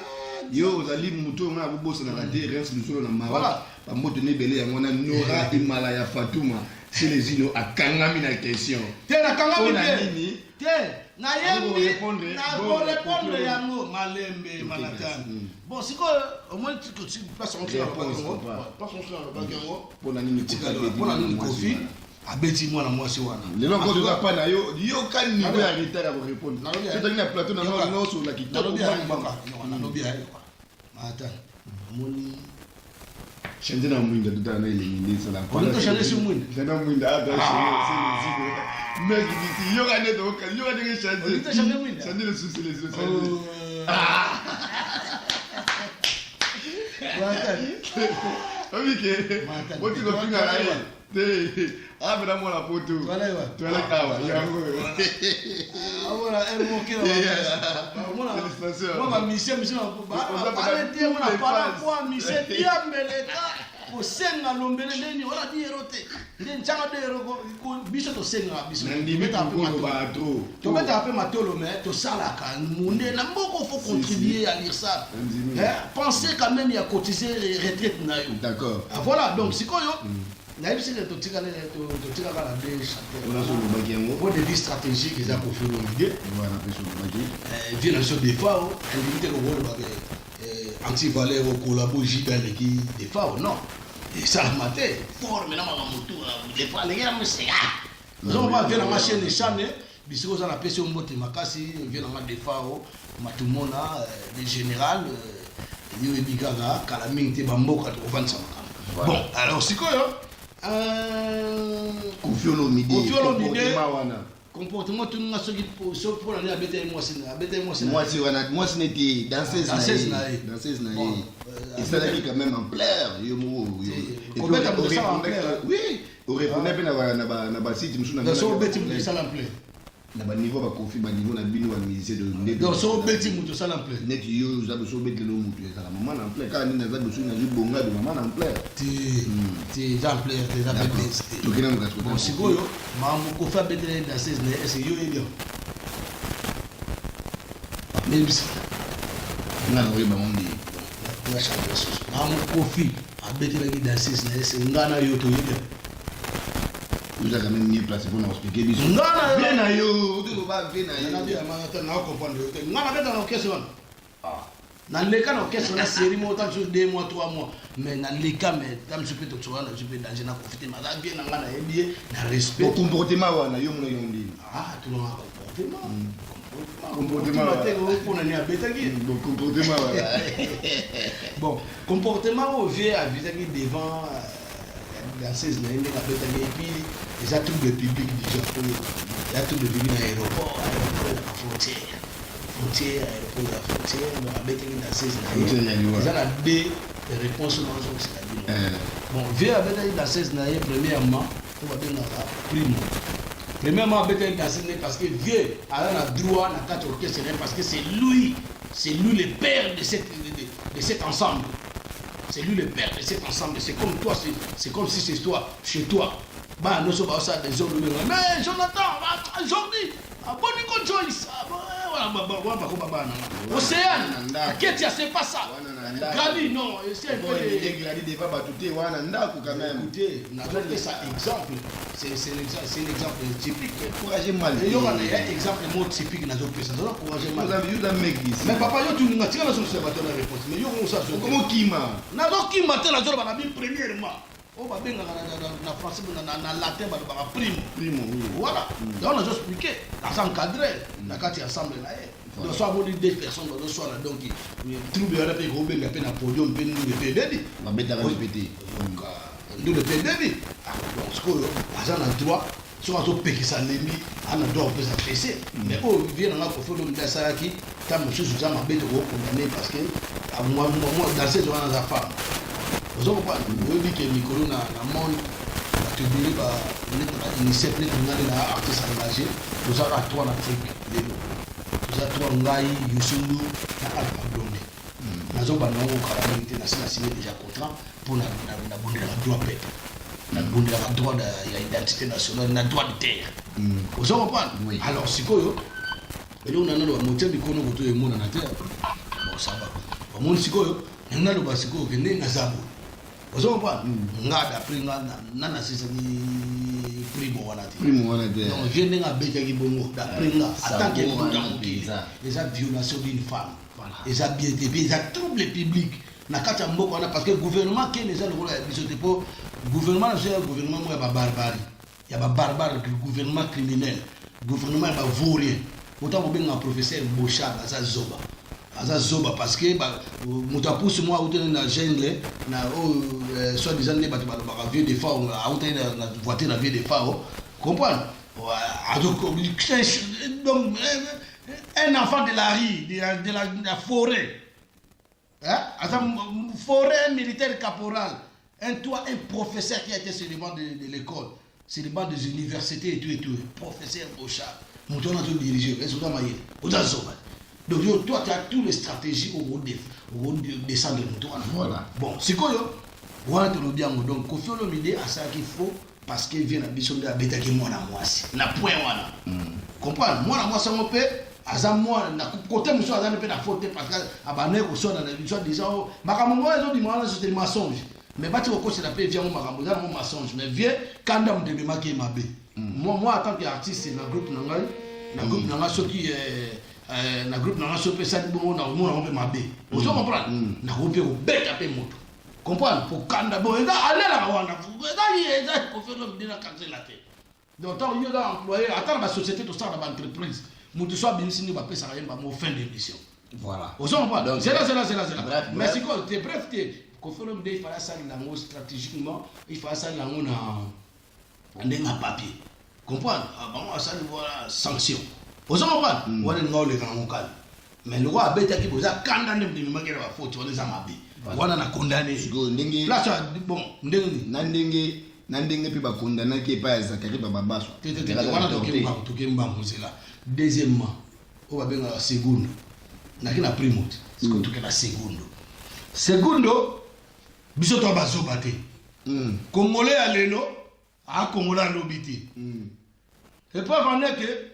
Yo ozali muto nga bobosa na raté Reims Luzolo na Maroc. Bambo te ne belé ya mwana Nora Himalaya Fatouma. C'est les ino a kangami na question.
T'es na kangami
bien.
T'es na yembi na
bon
répondre yango malembe manatan. Bon si quoi au moins tu passes en train pas son frère le bagango
pour la nini
pour la nini Kofi abeti mwana mwasi wana.
Lelo ko to pa na yo kan niveau ya retard à répondre. C'est dans le plateau na no sur la kitoko
baka. Na lobi ayo. Mata. Moni
Chanje na mwinda tuta na ile ngine sala.
On to chanje sur mwinda.
Chanje mwinda ada c'est mais d'ici yo gagne donc yo gagne chanje.
On to chanje mwinda.
Chanje le souci les autres. Oike. Boti go finga la ye. Te. Abra mo la poto. Tola kawa. Yango.
Agora é moqueiro. Moi mission ba arrêter moi para quoi mission dia meleka. O senga lombele neni ora di erote. Ndi nchanga de eroko ko biso to senga biso.
Ndi meta ko ba trop.
To meta ape matolo mais to sala ka munde na mboko faut contribuer à lire ça. Pensez quand même à cotiser retraite na yo.
D'accord.
Voilà donc sikoyo na yebisi que to tika la de chanter.
On a sur le baguengo.
Pour des vies stratégiques ils a pour faire l'idée.
On a fait sur le baguengo.
Vient sur des fois individu le rôle anti-valeur au collabo gigale qui des fois non. Et ça maté forme na mamutu des fois les gars me c'est on va venir la machine de chané bisiko za na pesi mbote makasi vient na des fois matumona des général yo ebigaga kala mingte bamboka to vansa makam. Bon alors sikoyo
Kofiolo midi
comportement tout n'a soki pour la abete
moi ce n'était danseuse na et ça l'a mis quand même en plaire yo mo et oui au répondait na ba site msuna
na so beti mu sala en plaire
na ba niveau ba Kofi ba niveau na bino wa musée de
donc so beti mu sala en plaire
net yo za so beti lo mutu ça la maman en plaire quand ni na za so na bonga de maman en plaire
ti za en plaire des abete
to kina mga
bon sikoyo mamu ko fa beti na danseuse na ese yo elio même si
na no ba mondi
na changer chose mamu Kofi abeti na danseuse na ese ngana yo to elio.
Vous avez quand même mieux placé pour nous expliquer.
Non,
viens à yo, tu vas venir à yo.
Na comprendre. Ngana beta na question. Na leka na question na série mo tant sur 2 mois 3 mois mais na leka mais tam je peux te trouver na je peux danger na profiter ma da bien ngana ebié na respect.
Au comportement wana yo mo yondi.
Tu no comportement pour na ni beta ki.
Bon comportement voilà.
Bon, comportement au vieux à vis-à-vis devant danseuse na ende ka beta et puis les atouts de public déjà pour les atouts de public à l'aéroport la frontière aéroport la frontière on a beta une danseuse na ils a des réponses dans ce c'est bon vieux avec une danseuse na premièrement on va bien la prime premièrement beta une danseuse parce que vieux a un droit na quatre orchestre parce que c'est lui le père de cet ensemble. C'est lui le père de cet ensemble. C'est comme toi, c'est comme si c'est toi, chez toi. Bah, nous sommes ça des hommes. Mais Jonathan, aujourd'hui, abonne qu'on Joyce. Océane, Ketia, c'est pas ça. Gabi, non, c'est un peu. Écoutez, ça exemple. C'est un exemple typique.
Couragez mal.
Il y a un exemple mot typique dans notre pays. Ça doit courager mal. Mais papa, tu n'as pas de réponse. Mais il y a ça.
Comment qui m'a?
Na donc qui matin la zone ba bien premièrement on va bien na français na latin ba prime voilà donc on a juste expliqué dans encadré na kati ensemble là donc soit bon 2 personnes donc soit là donc trouble ya pe ko benga pe na podium pe nous le pédé
va mettre à répéter
donc nous le pédé donc ce que agent na droit soit to pe qui ça lembi ana droit peut ça fesser mais oh vient na ko faut donc ça qui ta monsieur Suzanne m'a bête au condamné parce que moi dans ces gens la femme Vous comprenez? Vous voyez que Mikolo na monde te dire bah initiative les artistes engagés vous avez à toi en Afrique vous avez trois ngai Yusundu na Alpha Blondy nazo bana ngo karamité na signé déjà contrat pour na bondela droit peuple na bondela droit ya identité nationale na droit de terre vous comprenez? Alors sikoyo et on a na lo moteur bikono ko to e mona na terre bon ça va au monde sikoyo na lo basiko ke ne na zabo vous comprenez? Ngada pringa nana sisa ni primo wana te donc je n'ai pas besoin de bongo da pringa attends que les violations d'une femme les habiletés les troubles publics na kata mboko wana parce que gouvernement qui les a le rôle bisoté pour gouvernement c'est un gouvernement moi ba barbarie il y a ba barbare gouvernement criminel gouvernement ba vaurien autant que bien un professeur Bochard ça zoba parce que muta pousse moi out na jungle na soit disant ne batu ba vieux de phare out na voiture na vieux de phare comprendre donc un enfant de la rue de la forêt hein forêt militaire caporal un professeur qui a été sur le banc de l'école sur le banc des universités et tout professeur Bochard muta na to diriger est-ce que maïe autant zoba. Donc toi tu as toutes les stratégies au descendre de toi. Voilà. Bon, c'est quoi yo? Voilà tout le bien donc Koffi Olomide à ça qu'il faut parce qu'il vient à mission de bêta qui moi na mwasi. Na point wana. Comprendre? Moi na mwasi on peut aza moi na côté monsieur aza peut na faute parce que abané ko so na l'histoire disant makambo ezo di mwana c'est des mensonges. Mais bati ko c'est la paix vient makambo za mon mensonge mais vieux kanda mdebe maki mabe. Moi en tant qu'artiste c'est na groupe nanga soki na groupe na sope ça bon na mo na mabe vous comprendre na ko pe ko beta pe moto comprendre pour kanda bon eza alela wana eza ko faire le dina kanze la tête donc tant yo da employé attendre la société tout ça dans l'entreprise mutu soit bien sini ba pesa rien ba mo fin d'émission voilà vous comprendre c'est là mais c'est quoi t'es bref t'es ko faire le il fallait ça lango stratégiquement il fallait ça lango na ndenga papier comprendre bon ça voilà sanction. Vous comprenez? On est dans le grand local. Mais le roi a bêté qui vous a condamné de me faire la faute, on les a mabé. On a condamné. Là, ça, bon,
Nandenge puis ba condamné qui est pas Zakari Bababaso.
Deuxièmement, on va bien la seconde. N'a qu'une primo. C'est que tu la seconde. Secondo, biso to bazo baté. Congolais à l'élo, à Congolais à l'obité. Et pas vraiment que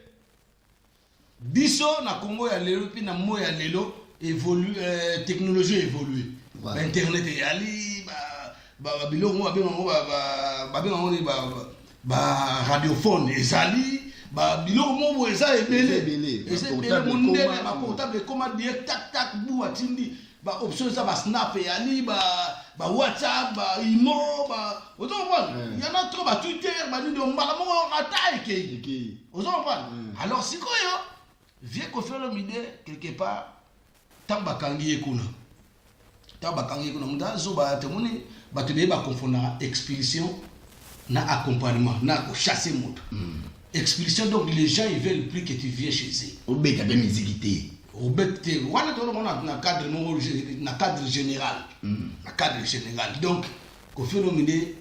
biso na Congo ya lelo puis na mo ya lelo évolue technologie évolue internet yali ba bilongo ba radiophone ezali ba bilongo mo eza ebele ba portable comment dire tac tac bu atindi ba option ça ba snap yali ba WhatsApp ba imo ba autant voir il y en a trop ba Twitter ba ni on mbala mo attaque autant voir alors c'est quoi yo vieux Koffi Olomide quelque part tabakangi kuna muda zo ba temoni ba te ba confondre expulsion na accompagnement na ko chasser moto expulsion donc les gens ils veulent plus que tu viennes chez eux
obeta ben musiquité
obeta wana to na cadre général donc Koffi Olomide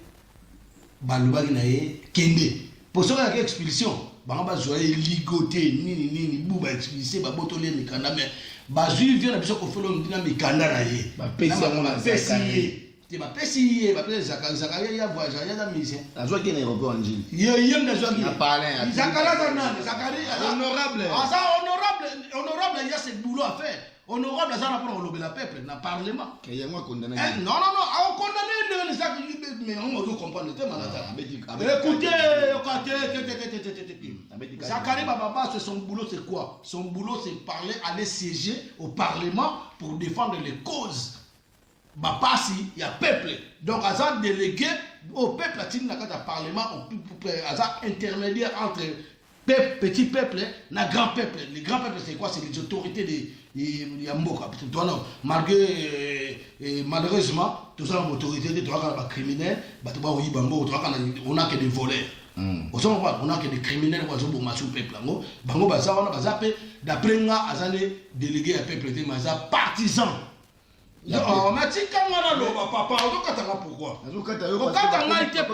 ba lubaki na ye kende pour ça que expulsion ba zoye ligoté nini buba expulsé ba botolé mikanda mais ba juif vient na biso Koffi Olomide na mikanda na ye
ba pesi mona
pesi te ba pesi Zakaria ya voyage ya da mission
azwa ki na aéroport njili
ye ndazwa ki
na parler
Zakaria honorable il y a ce boulot à faire honorable ça na pour le peuple na parlement
que y a moi condamné
non on condamné les sacs mais on doit comprendre le thème écoutez Zakaria Baba son boulot c'est quoi? Son boulot c'est parler, aller siéger au parlement pour défendre les causes. Bapasi, il y a peuple. Donc, Azar délégué au peuple, il y a un parlement, Azar intermédiaire entre petit peuple et grand peuple. Les grands peuples, c'est quoi? C'est les autorités de Yamboka. Malheureusement, tout ça, l'autorité des criminels, on a que des voleurs. On a que des criminels qui sont au peuple. D'après moi, Azar délégué à peuple, mais Azar partisan. Non, mais tu quand on a papa, on doit pourquoi? On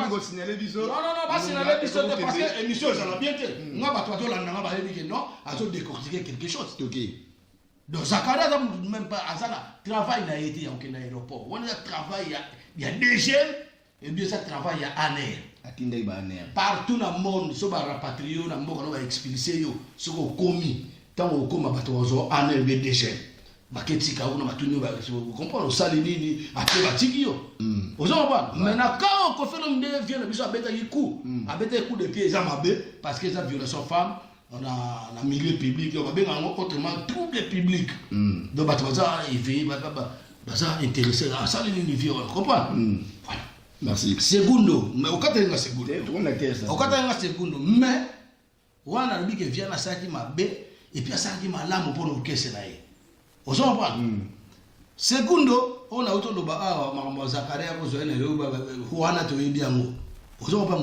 doit signaler biso. Non, pas signaler biso parce que l'émission ça a bien été. Moi, bah toi, tu l'as dit que non, à se décortiquer quelque chose.
Ok.
Donc, Zakaria, même pas, Azana, travail n'a été en aéroport. On a travail, il y a des jeunes, et bien ça travaille en air. Partout dans le monde, si on va rapatrier, on va expulser, si on va commis, tant qu'on commet, on va en air, des jeunes. Vous comprenez, ça les après batiki yo. Vous comprenez. Maintenant quand on fait le vient le biso abeta yiku, abeta coup de pied ça mabé parce que ça violation femme, on a milieu public, on va bien autrement trouble public. Donc bah ça il fait bah ça intéressé ça les vieux, vous comprenez. Voilà.
Merci.
Segundo, mais au cas de segundo.
Au
cas de segundo, mais on a dit que vient la ça qui mabé et puis ça qui m'a l'âme pour nous caisser là. Vous comprenez? Segundo, on a autour de Maman Zakaria, Juana Toyediamo. Vous comprenez?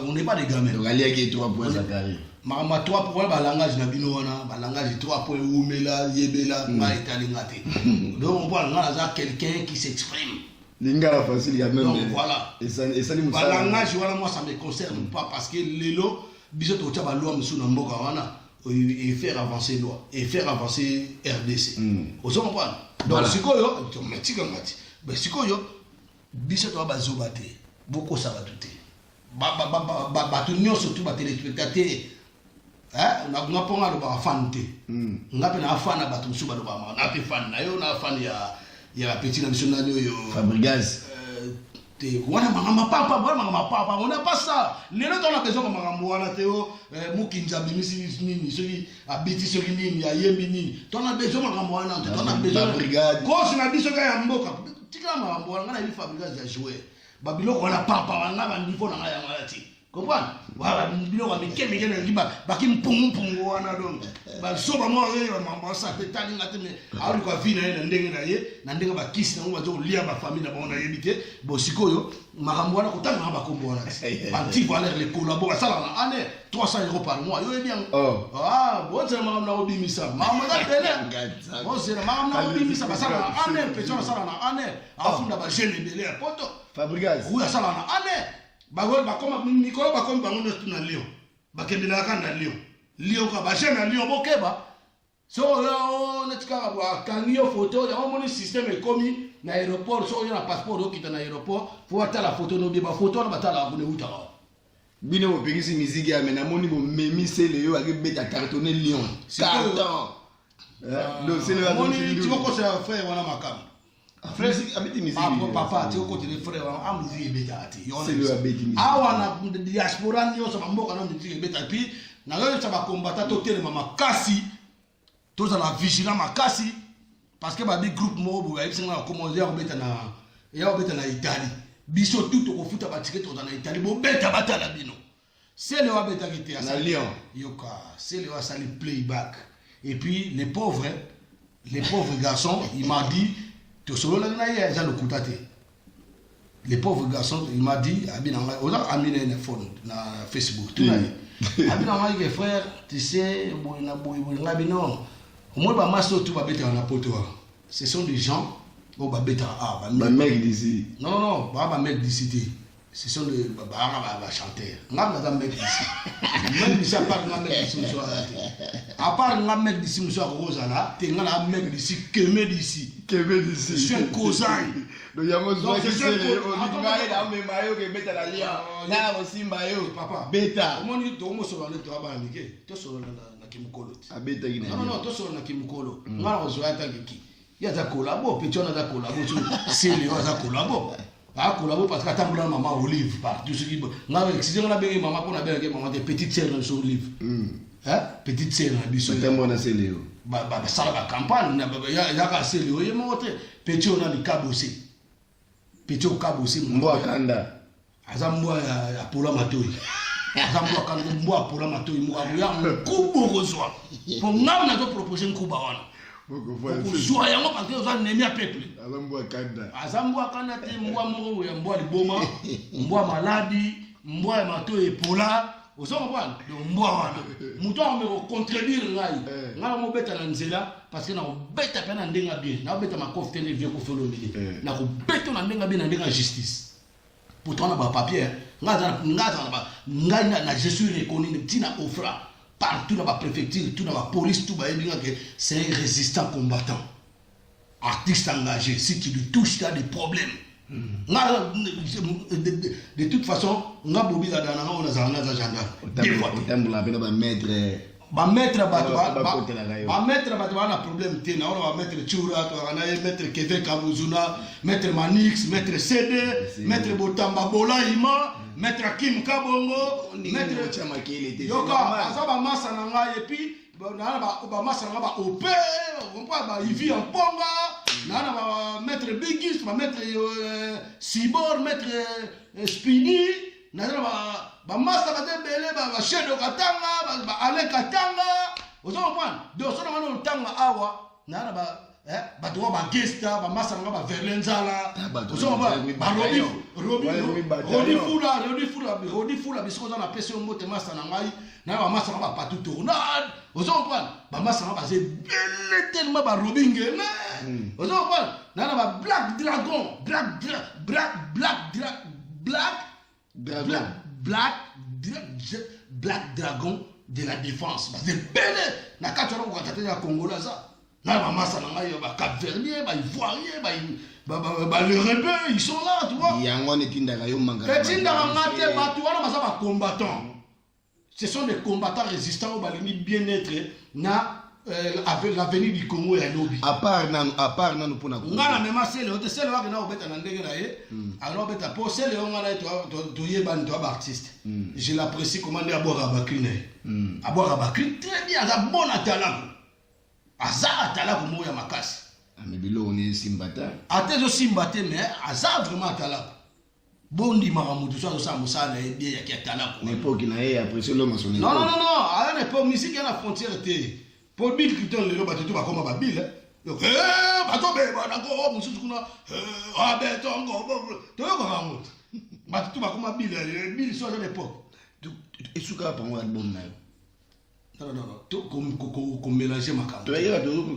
On n'est pas des gamins.
Donc, allez avec 3 points Zakaria.
Maman 3 points, langage Nabinoana, langage 3 points, Oumela, Yebela, Maïtalingate. Donc, on voit quelqu'un qui s'exprime.
Lingala facile, il y a même.
Donc, voilà.
Et ça, nous
langage, voilà, moi, ça ne me concerne pas parce que Lélo, Bisot Ochaba Loi, Moussou Namboka, Wana. Et faire avancer loi et faire avancer RDC. Vous comprenez? Donc si quoi yo, tu me dis comme ça. Mais si quoi yo, biso to ba zobate, beaucoup ça va douter. Ba tout nyo surtout ba téléspectateur. Hein, na ponga lo ba fan te. Ngape na fan na batu suba lo ba na pe fan na yo na fan ya petit na mission na yo
Fabregas.
Wana mangama papa, on n'a pas ça. Les gens ont besoin de mangama Théo, Mukinza bimisi nini, celui habiti celui nini, ya yembi nini. Tu as besoin de mangama, tu as besoin. Quand on a dit ce gars ya mboka, tu as mangama, on a eu Fabregas ya jouer. Babilo on a papa, on a niveau na ya malati. Comprends? Voilà, babilo on a kemeke na liba, bakim pungu wana donc. Ba soba mo mangama ça petali ngate me. Auri kwa vina na ndenge na ye, na ndenge ba kiss na ngo lia ba famille na ba na yebite. Bo sikoyo makambo wana kotanga ba kombo wana. Anti voilà les collaborateurs ça là année 300 € par mois. Yo bien. Ah, bon c'est makambo na obimisa. Makambo da tele. Bon c'est makambo na obimisa ba ça là année personne ça là année. Afunda ba jeune belé poto.
Fabregas.
Oui ça là année. Ba comme Nicolas ba comme bango na Lyon. Ba kendela ka na Lyon. Lyon ka ba jeune na Lyon bokeba. So on est quand photo, on a un système commis dans l'aéroport, so on a un passeport qui est dans l'aéroport, faut attendre la photo, nous débat photo, on va attendre la photo.
Bino mo pegisi musique ya mena moni mo memi sele yo avec beta cartonné Lyon. Carton. Donc c'est le
moni tu vois quoi c'est frère wana makam.
Frère abeti musique.
Papa tu vois quoi tu frère wana am musique beta ati.
C'est le abeti musique.
Ah wana diaspora nyo so mboka na musique beta puis na yo ça va combattre to tele mama kasi. Tous à la vigilance makasi parce que ba des groupes mobo ba ibsinga commencer à beta na Italie biso tout ko futa ba ticket na Italie bo beta batala bino c'est le wa beta qui était à
Lyon
yoka c'est le wa sali playback et puis les pauvres garçons il m'a dit to solo la na ya za le kutate les pauvres garçons il m'a dit abina oza amina na phone na Facebook tout na abina ma que frère tu sais boy ngabino moi ba maso tout ba beta na poto ce sont des gens au ba beta ba
mec d'ici
non ba mec d'ici ce sont des ba chanter ngam na mec d'ici même si à part ngam mec d'ici à part ngam mec d'ici monsieur Rosala te ngala mec d'ici keme d'ici je suis un cousin
donc ya mo zo ki sele o ni ngale da me mayo ke beta la Lyon na aussi mayo
papa
beta
comment ni to mo so la to ba ni ke to so na kimukolo
abeta ina
non to so na kimukolo ngala zo ata ki ya za collabo petona za collabo c'est le za collabo ah collabo parce que attendre maman Olive par tout ce qui ngala si on a bien maman qu'on a bien que maman des petites sœurs sur Olive hein petite sœur na biso
tembo na seleo
ba sala ba campagne na ya ka seleo ye mote petit on a ni kabosé petit au kabosé
mbwa kanda
azambwa ya pola matoi azambwa kanda mbwa pola matoi mbwa ya kubo kozwa pour ngam na to proposer nkuba wana pour joie yango parce que ça nemi a peuple azambwa kanda te mbwa moko ya mbwa liboma mbwa maladi mbwa ya matoi pola osoma bwana mbwa wana muto ame ko contredire ngai ngala mo beta na nzela parce que na beta pena ndenga bien na beta makof tene vie ko felo mili na ko beta na ndenga bien na ndenga justice pourtant na ba papier ngaza na je suis reconnu tina offra partout dans la préfecture tout dans la police tout ba ebinga que c'est un résistant combattant artiste engagé si tu lui touches tu as des problèmes. De toute façon, on a bobi la dana on a zanga za gendarme. Des fois,
autant la peine ba mettre
un problème té na on va mettre Tchoura, on va mettre Kevin Kabuzuna, mettre Manix, mettre CD, mettre Botamba Bola Ima, mettre Kim Kabongo, mettre
Chamakele était.
Yoka, azaba massa na ngai et puis ba massa na ba opé, on pas il vit en Ponga. Nana va mettre Bigis, va mettre Sibor, mettre Spini, nana va Massa Katebele, va Shedo Katanga, va Ale Katanga. Vous comprenez? Donc, ça va nous tanga awa, nana va toi va Gesta, va Massa va Verlenzala. Vous comprenez? Va Rodi Fula, parce qu'on a appelé un mot de Massa Nangai, nana va Massa va pas tout tourner. Vous comprenez? Va Massa va c'est tellement va Robingene. Vous comprenez? Nana va Black Dragon, Black Dragon de la défense. Parce que belle, na katoro ko tata ya Congolais ça. Na va massa na ngai ba Cap-Verdien, ba Ivoirien, ba les rebelles, ils sont là, tu vois.
Yango ne tindaka yo manga.
Tindaka ngate ba tu wana ba ba combattants. Ce sont des combattants résistants au balini bien-être na avec l'avenir du Congo et Nobi.
À part nan pour na.
Ngana même c'est le wa na obeta na ndenge na ye. Alors obeta po c'est le ngana to yeba nto ba artiste. Je l'apprécie comment dire Abora Bakine. Abora Bakine très bien, ça bon talent. Azar talent ko moya makasi.
Mais bilo on est simbata.
Atezo simbate mais azar vraiment talent. Bondi maramutu so ça musala e bien ya ki talent.
N'époque na ye après c'est l'homme son.
Non, à l'époque musique à la frontière était pour Bill Clinton le batutu ba koma ba Bill donc bato be ba nako mususu kuna betongo to yo ko rango batutu ba koma Bill so à l'époque
et souka pa ngwa album na yo
non to ko mélanger makambo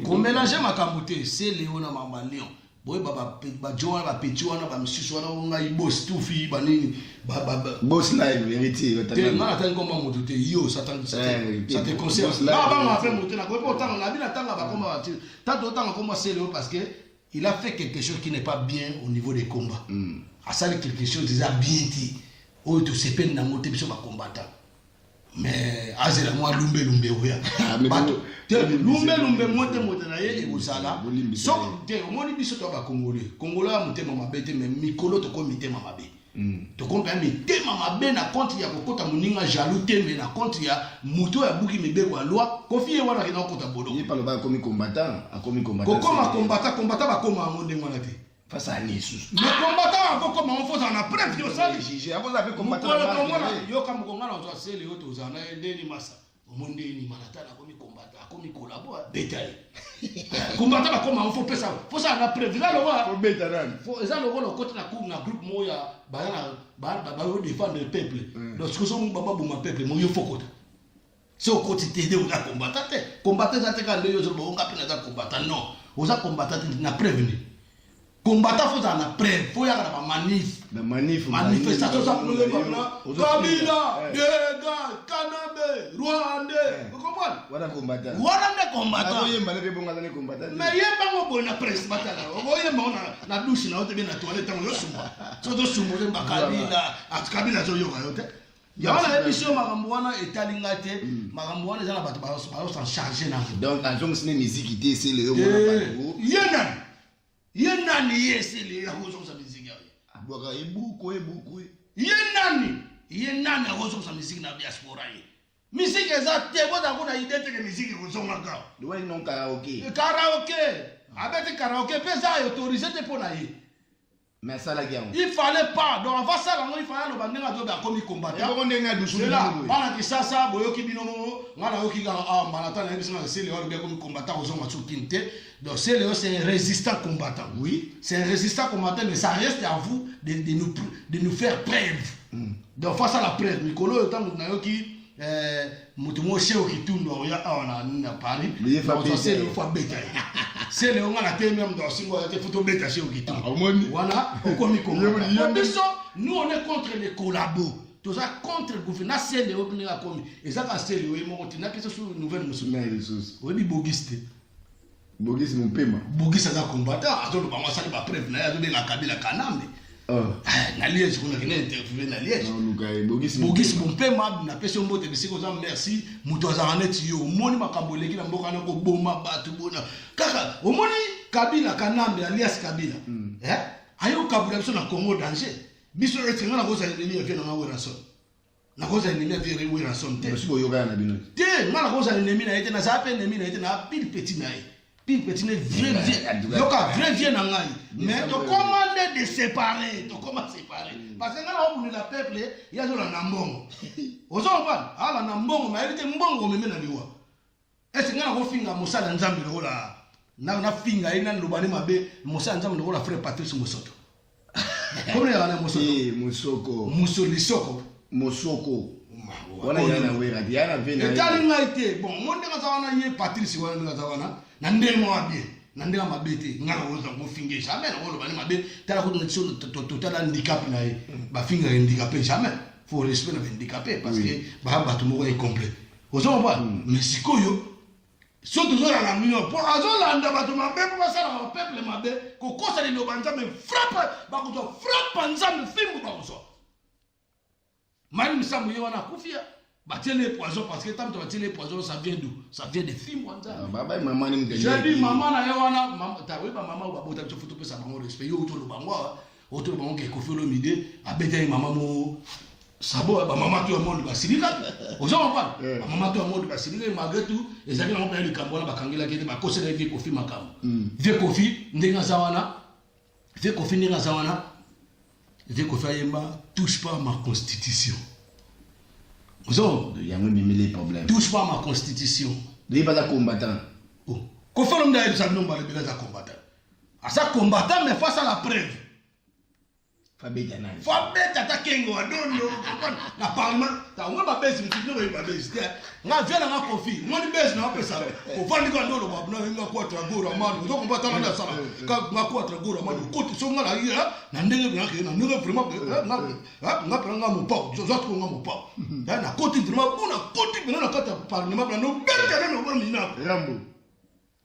ko mélanger makambo te c'est Léon na Mamba Lion boy ba Joan ba Petit wana ba mususu wana nga iboss tout fi ba nini
boss live héritier
te ngana tan ko mamu te yo ça te concerne ba ma fait monter na ko autant na bina tanga ba komba tant autant comme c'est Léon parce que il a fait quelque chose qui n'est pas bien au niveau des combats a ça quelque chose déjà bien dit o to se peine na monter biso ba combattant mais azela moi lumbe oya bato lumbe monte na ye uzala so te omoni biso to ba Congolais mutema mabete mais mikolo to ko mitema mabe to ko ka mitema mabe na compte ya kokota muninga jaloux te mais na compte ya muto ya buki mibeko ya loi kofie wana kina kokota bodo
il parle pas comme combattant
combattant ba koma ngonde ngwana te
face à Jesus.
Mais combattant encore comme on fait en preuve de ça.
Vous avez combattant.
Yo comme ngana on doit c'est le autres zana ndeni massa. Omonde ni manata na komi combattant, komi collabore bétail. Combattant ba comme on fait ça. Faut ça na preuve là le wa.
Bétail.
Faut ça le rôle côté na groupe moya ba défendre le peuple. Donc ce que sont baba buma peuple mo yo fokota. C'est au côté t'aider ou la combattant ça te quand yo zo bo ngapina za combattant non. Oza combattant na prévenir. Combattant faut en après, faut y avoir la manifestation ça pour le peuple Kabila, Dega, Kanabe, Rwanda, vous comprenez?
Voilà combattant.
Mais il y a pas bon la presse batala. Vous voyez moi na douche na hôtel na toilette on yo sumba. So do sumba ba Kabila, Kabila zo yo yote. Ya la émission makambo wana etalinga te, makambo wana za na bato ba s'en charger na.
Donc en jonc c'est musique qui c'est le yo
Yenani yesele ya hozo sa musique ya.
Aboka ebuko.
Yenani hozo sa musique na diaspora ye. Musique exacte boza kuna idete ke musique kozonga ka.
Doit non karaoké.
Karaoké. Abete karaoké pesa autorisé te pona ye.
Mais ça la guerre.
Il fallait pas. Donc avant ça, il fallait le bandé à Doba comme combattant. C'est là. Voilà qui ça, Boyoki Binomo, Malaoki Manatan, c'est le bien comme combattant aux hommes à Tchoukinte. Donc c'est un résistant combattant. Oui. C'est un résistant combattant, mais ça reste à vous de nous faire preuve. Donc face à la preuve, Nicolo, le temps où Nayoki. Mutumo cheo kitundo ya awana na Paris c'est le fois beta c'est le on a été même dans singo ya photo beta cheo kitundo voilà okomi kongo nous on est contre les collabos tout ça contre le gouvernement c'est le obni la komi et ça c'est le mo tina que sur nouvelle musulmane ressources oui bogiste
bogiste mon paiement
bogiste ça combattant azo ba moi ça ba preuve na ya de la Kabila Kanambe na liège qu'on a interviewé na liège bogis mon père m'a na pesi mbote bisi ko merci muto azaneti yo moni makamboleki na mboka na ko boma batu bona kaka omoni Kabila Kanambe alias Kabila ayo kabula biso na Congo danger biso etenga na koza ennemi ya na Weranson na koza ennemi ya Weranson te
biso yo kana bino
te na koza ennemi na ete na za pe ennemi na ete na pile petit na pile petit ne vrai vient en aïe mais to commander de séparer to comment séparer parce que là on la peuple il y a de la nambongo ozo pas ala nambongo mais il mbongo meme na liwa est-ce que ngana ko finga musala nzambe lo la na finga ina lobani mabe musala nzambe lo la frère Patrice Mosoto comment ya na Mosoto Mosoko
wana yana wera yana vena
etali ngaite bon monde kazawana ye Patrice wana kazawana na ndemo abie na ndema mabete ngala woza ngo finge jamais na wolo bani mabe tala ko nation total handicap na ba finga handicapé jamais faut respect na handicapé parce que ba ba tout mo est complet ozo ba mais sikoyo so toujours la mino pour azolanda ba to mabe pour ça la peuple mabe ko kosa le banza me frappe ba ko frappe nzambe fimbu ba ozo mani misambu yo wana kufia batie les poisons parce que tant que batie les poisons ça vient d'où? Ça vient des films wanza.
Baba maman ni mtende.
J'ai dit maman na yo wana ta we ba maman ba bota photo pe sa bango respect yo to lo bango auto bango ke ko felo mide abeta maman mo sabo ba maman to monde ba silika. Ozo ba maman to monde ba silika malgré tout les amis on pa le kambola ba kangela ke ba ko se na vie kofi makam. Vie kofi ndenga zawana. Vie kofi ndenga zawana. Vie kofi ayemba touche pas ma constitution.
Il y a même les problèmes.
Touche pas ma constitution.
Il pas un combattant.
Qu'on fait l'homme d'ailleurs, ça nous va le combattant. À ça combattant, mais face à la preuve.
Fabé
tata kengo adondo na parlement ta on va baisser petit no ba baisser nga vient na kofi mo ni baisser na pesa ko fandi ko ndolo ba na nga ko tragura manu zo combattant na sala ka nga ko tragura manu ko ti so nga la ya na ndenge nga ke na ndenge vraiment nga pranga mo pop zo ko nga mo pop na ko ti vraiment bona ko ti na kata parlement no bete no ba mina
rambo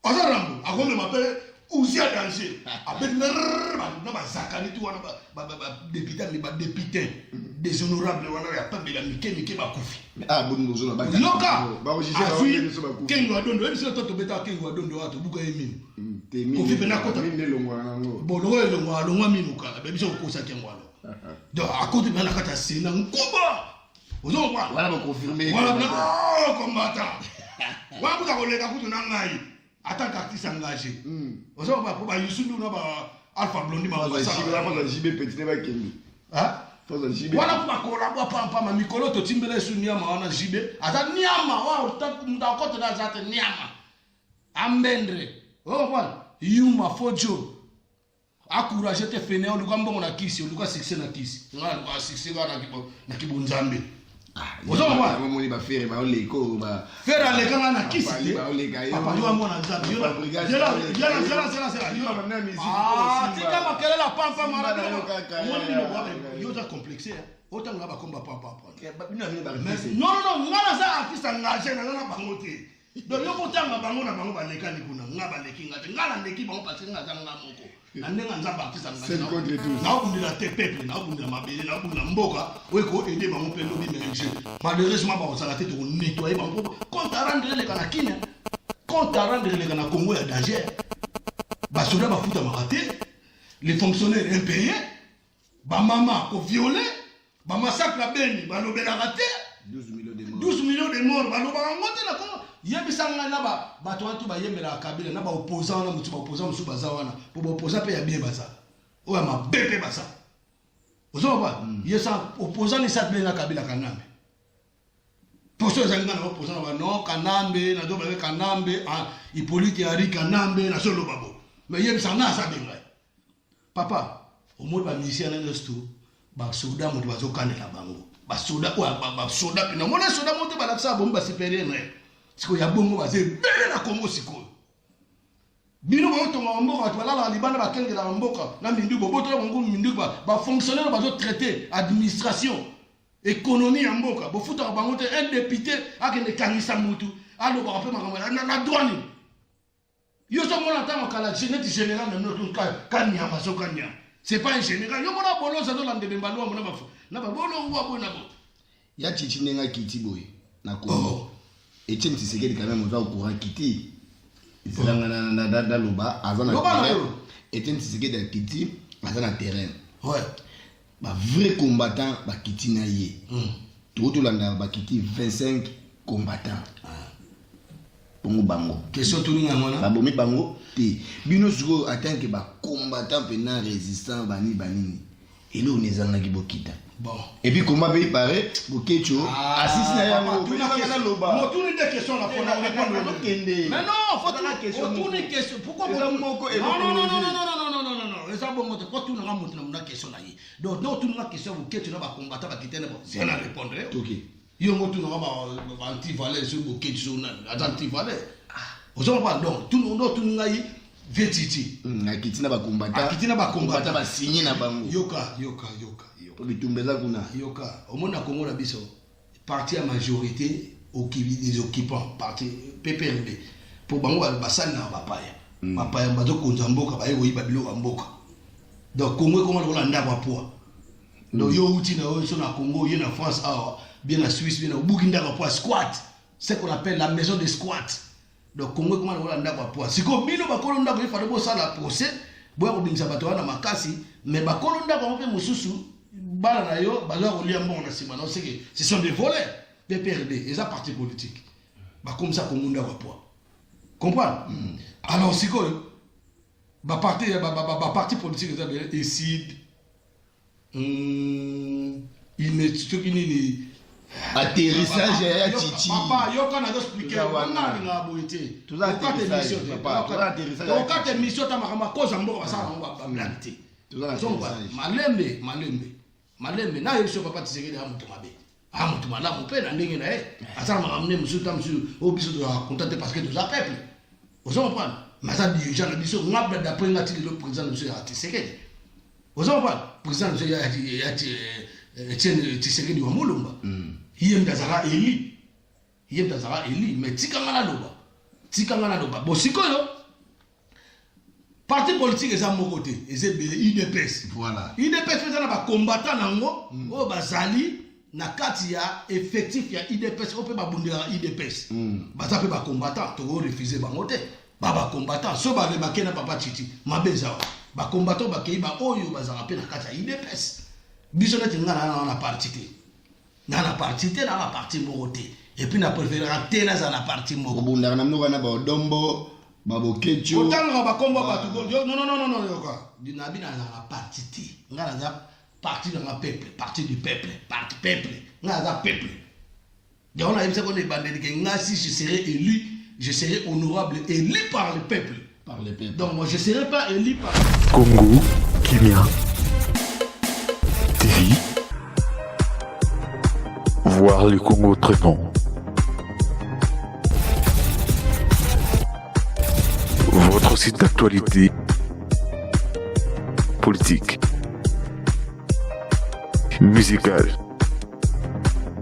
azarambo agome mape aussi à danger avec na ba zakani tu wana ba député mais ba député déshonorable wana ya pas de la mike ba kufi
bonno zo na ba
yoka
ba registre so ba kufi
kengo adondo ebi so to beta kengo adondo watu buka yemini
temi
kufi bena kota
mine lo ngwana ngo
bolo lo ngwa minu kala bebi so ko sa kengo alo donc à côté bena kata sina nkuba ozo kwa
wala ba confirmer
wala combattant wa buka ko leka kutu na ngai en tant qu'artiste engagé. On sait pas pourquoi Youssou na ba Alpha Blondy ma ba ça.
Pas JB petit ne ba kembi. Pas JB.
Voilà pourquoi collabo pa ma mikolo to timbele su niama wana JB. Ata niama wa uta kote na zate niama. Ambendre. Oh voilà. Yuma Fojo. Encourager te fene o luka mbongo na kisi, o luka succès na kisi. Ngala kwa succès na kibunzambe. Ozo mwa
moni ba fere ba oleko ba
fere aleka na kisi
ba oleka yo
papa yo ngona nzambe tika makelela pampa mara yo za complexé autant nga ba komba pampa non ngana za artiste engagé na ngana bango te donc yo kotanga bango na bango ba leka ni kuna ngaba leki ngate ngala leki bango parce nga za nga moko na ndenga nzamba artiste engagé na okundila te peuple na okundila mabele na okundila mboka weko aider bango pe lobi ménager malheureusement ba osala te to nettoyer bango compte rendre les kana kina compte rendre les kana Congo ya danger ba soda ba futa maraté les fonctionnaires impayés ba mama ko violer ba massacre la beni ba lobela raté 12 millions de morts ba loba ngote na Congo yebisanga na ba to antu ba yemela Kabila na ba opposant na mutu ba opposant musu bazawana po ba opposant pe ya bien baza Ouais, ma bébé, bah ça. Vous avez pas? Il y a ça, opposant les satellés à Kabila Kanambe. Pour ceux qui ont opposant, non, Kanambe, n'a pas avec Kanambe, Hippolyte Yari Kanambe, n'a solo babo. Mais il y a ça, n'a ça bien. Papa, au moins, bah, musicien, n'a pas tout. Bah, soda, mon doigt, au canne la bango. Bah, soda, ouais, bah, soda, puis non, mon soda, monte, bah, là, ça, bon, bah, c'est péré, mais. Parce qu'il y a bon, bah, c'est belle la Congo, c'est quoi. Bino ba otonga mboka tu la libana ba kenge la mboka na mindu bo boto ngo mindu ba fonctionnaire ba zo traiter administration économie en mboka bo futa ba ngote un député akende kanisa mutu alo ba pe makamala na douane yo so mona tanga kala général na notre kanya ba so kanya c'est pas un général yo mona bolo ça do lande bembalwa mona ba na ba bolo ngwa bo na bo
ya chichi nenga kiti boy na ko Etienne Tshisekedi quand même on va au courant kiti dans Loba, avant la terrain, Etienne Tshisekedi a quitté, avant la terrain.
Ouais.
Bah vrai combattant, bah quitté naïe. Tout le monde a quitté 25 combattants. Bongo bango.
Question tout le monde.
Bah bomi bango. Bino suko attend que bah combattant pénal résistant bani banini. Et là on est en Nagibokita.
Bon.
Et puis comment il paraît, Bokecho, assiste à
Loba. Moi tout une question là pour répondre. Mais non, faut tout une question. Pourquoi non ça bon moi pas tout na question là. Donc non tout na question vous Kecho na ba combattant ba kitene bon. C'est na répondre. OK. Yo mo tout na ba anti-valeur sur Bokecho na anti-valeur. Vous savez pas donc tout na yi vetiti.
Na kitina ba combattant ba signer na bango.
Yoka.
Bitumbeza kuna
yoka au monde Congo la biso parti à majorité des occupants parti PPRD pour bango basana bapaya bapaya bazo konza mboka ba yewo ibabilo wa mboka donc Congo comment on landa kwa poa donc yo uti na so na Congo yo na France bien la Suisse bien au Burkina kwa poa squat c'est qu'on appelle la maison de squat donc Congo comment on landa kwa poa siko bino bakolo ndako ifale bo sala procès boya kobingisa bato wana makasi mais bakolo ndako mpe mususu bala na yo baza kolia mbongo na sima na oseke ce sont des voleurs PPRD et ça parti politique ba comme ça komunda kwa poa comprendre alors sikoyo ba parti politique ça bien décide il met ce qui ni
atterrissage ya Titi
papa yo kana expliquer wana nga boité
tout ça atterrissage papa tout atterrissage
donc quand émission ta makama cause mboka basala ngo ba blanité tout ça malembe na yeso papa Tshisekedi amutu mabe amutu malamu pe na ndenge na asala makamne musuta musu obiso de contenter parce que nous a peuple vous comprenez mais ça dirigeant na biso ngabla d'après ngati le président monsieur Tshisekedi vous comprenez président monsieur Etienne Tshisekedi wa Mulumba yeye mtazara eli mais tikanga na loba bosikoyo parti politique est à mon côté et c'est IDPS
voilà
IDPS fait ça ba combattant nango o bazali na kati ya effectif ya IDPS o pe ba bundira IDPS baza pe ba combattant to refuser bango te ba combattant so ba le makena papa Titi mabeza ba combattant ba kei ba oyo bazala pe na kati ya IDPS biso na tinga na parti te na parti moté et puis na préférer te na parti moko
bundara na mnoga na ba dombo Babo Kecho.
Autant ba kombo ba tout non yoka. Dinabi na la parti. Nga na parti de la peuple, parti du peuple, parti peuple. Nga na peuple. Donc on a dit qu'on est bandé que nga si je serai élu, je serai honorable élu par le peuple. Donc moi je serai pas élu par
Congo Kimia TV. Voir le Congo traitant. Votre site d'actualité politique, musicale,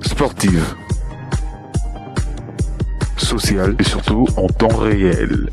sportive, sociale et surtout en temps réel.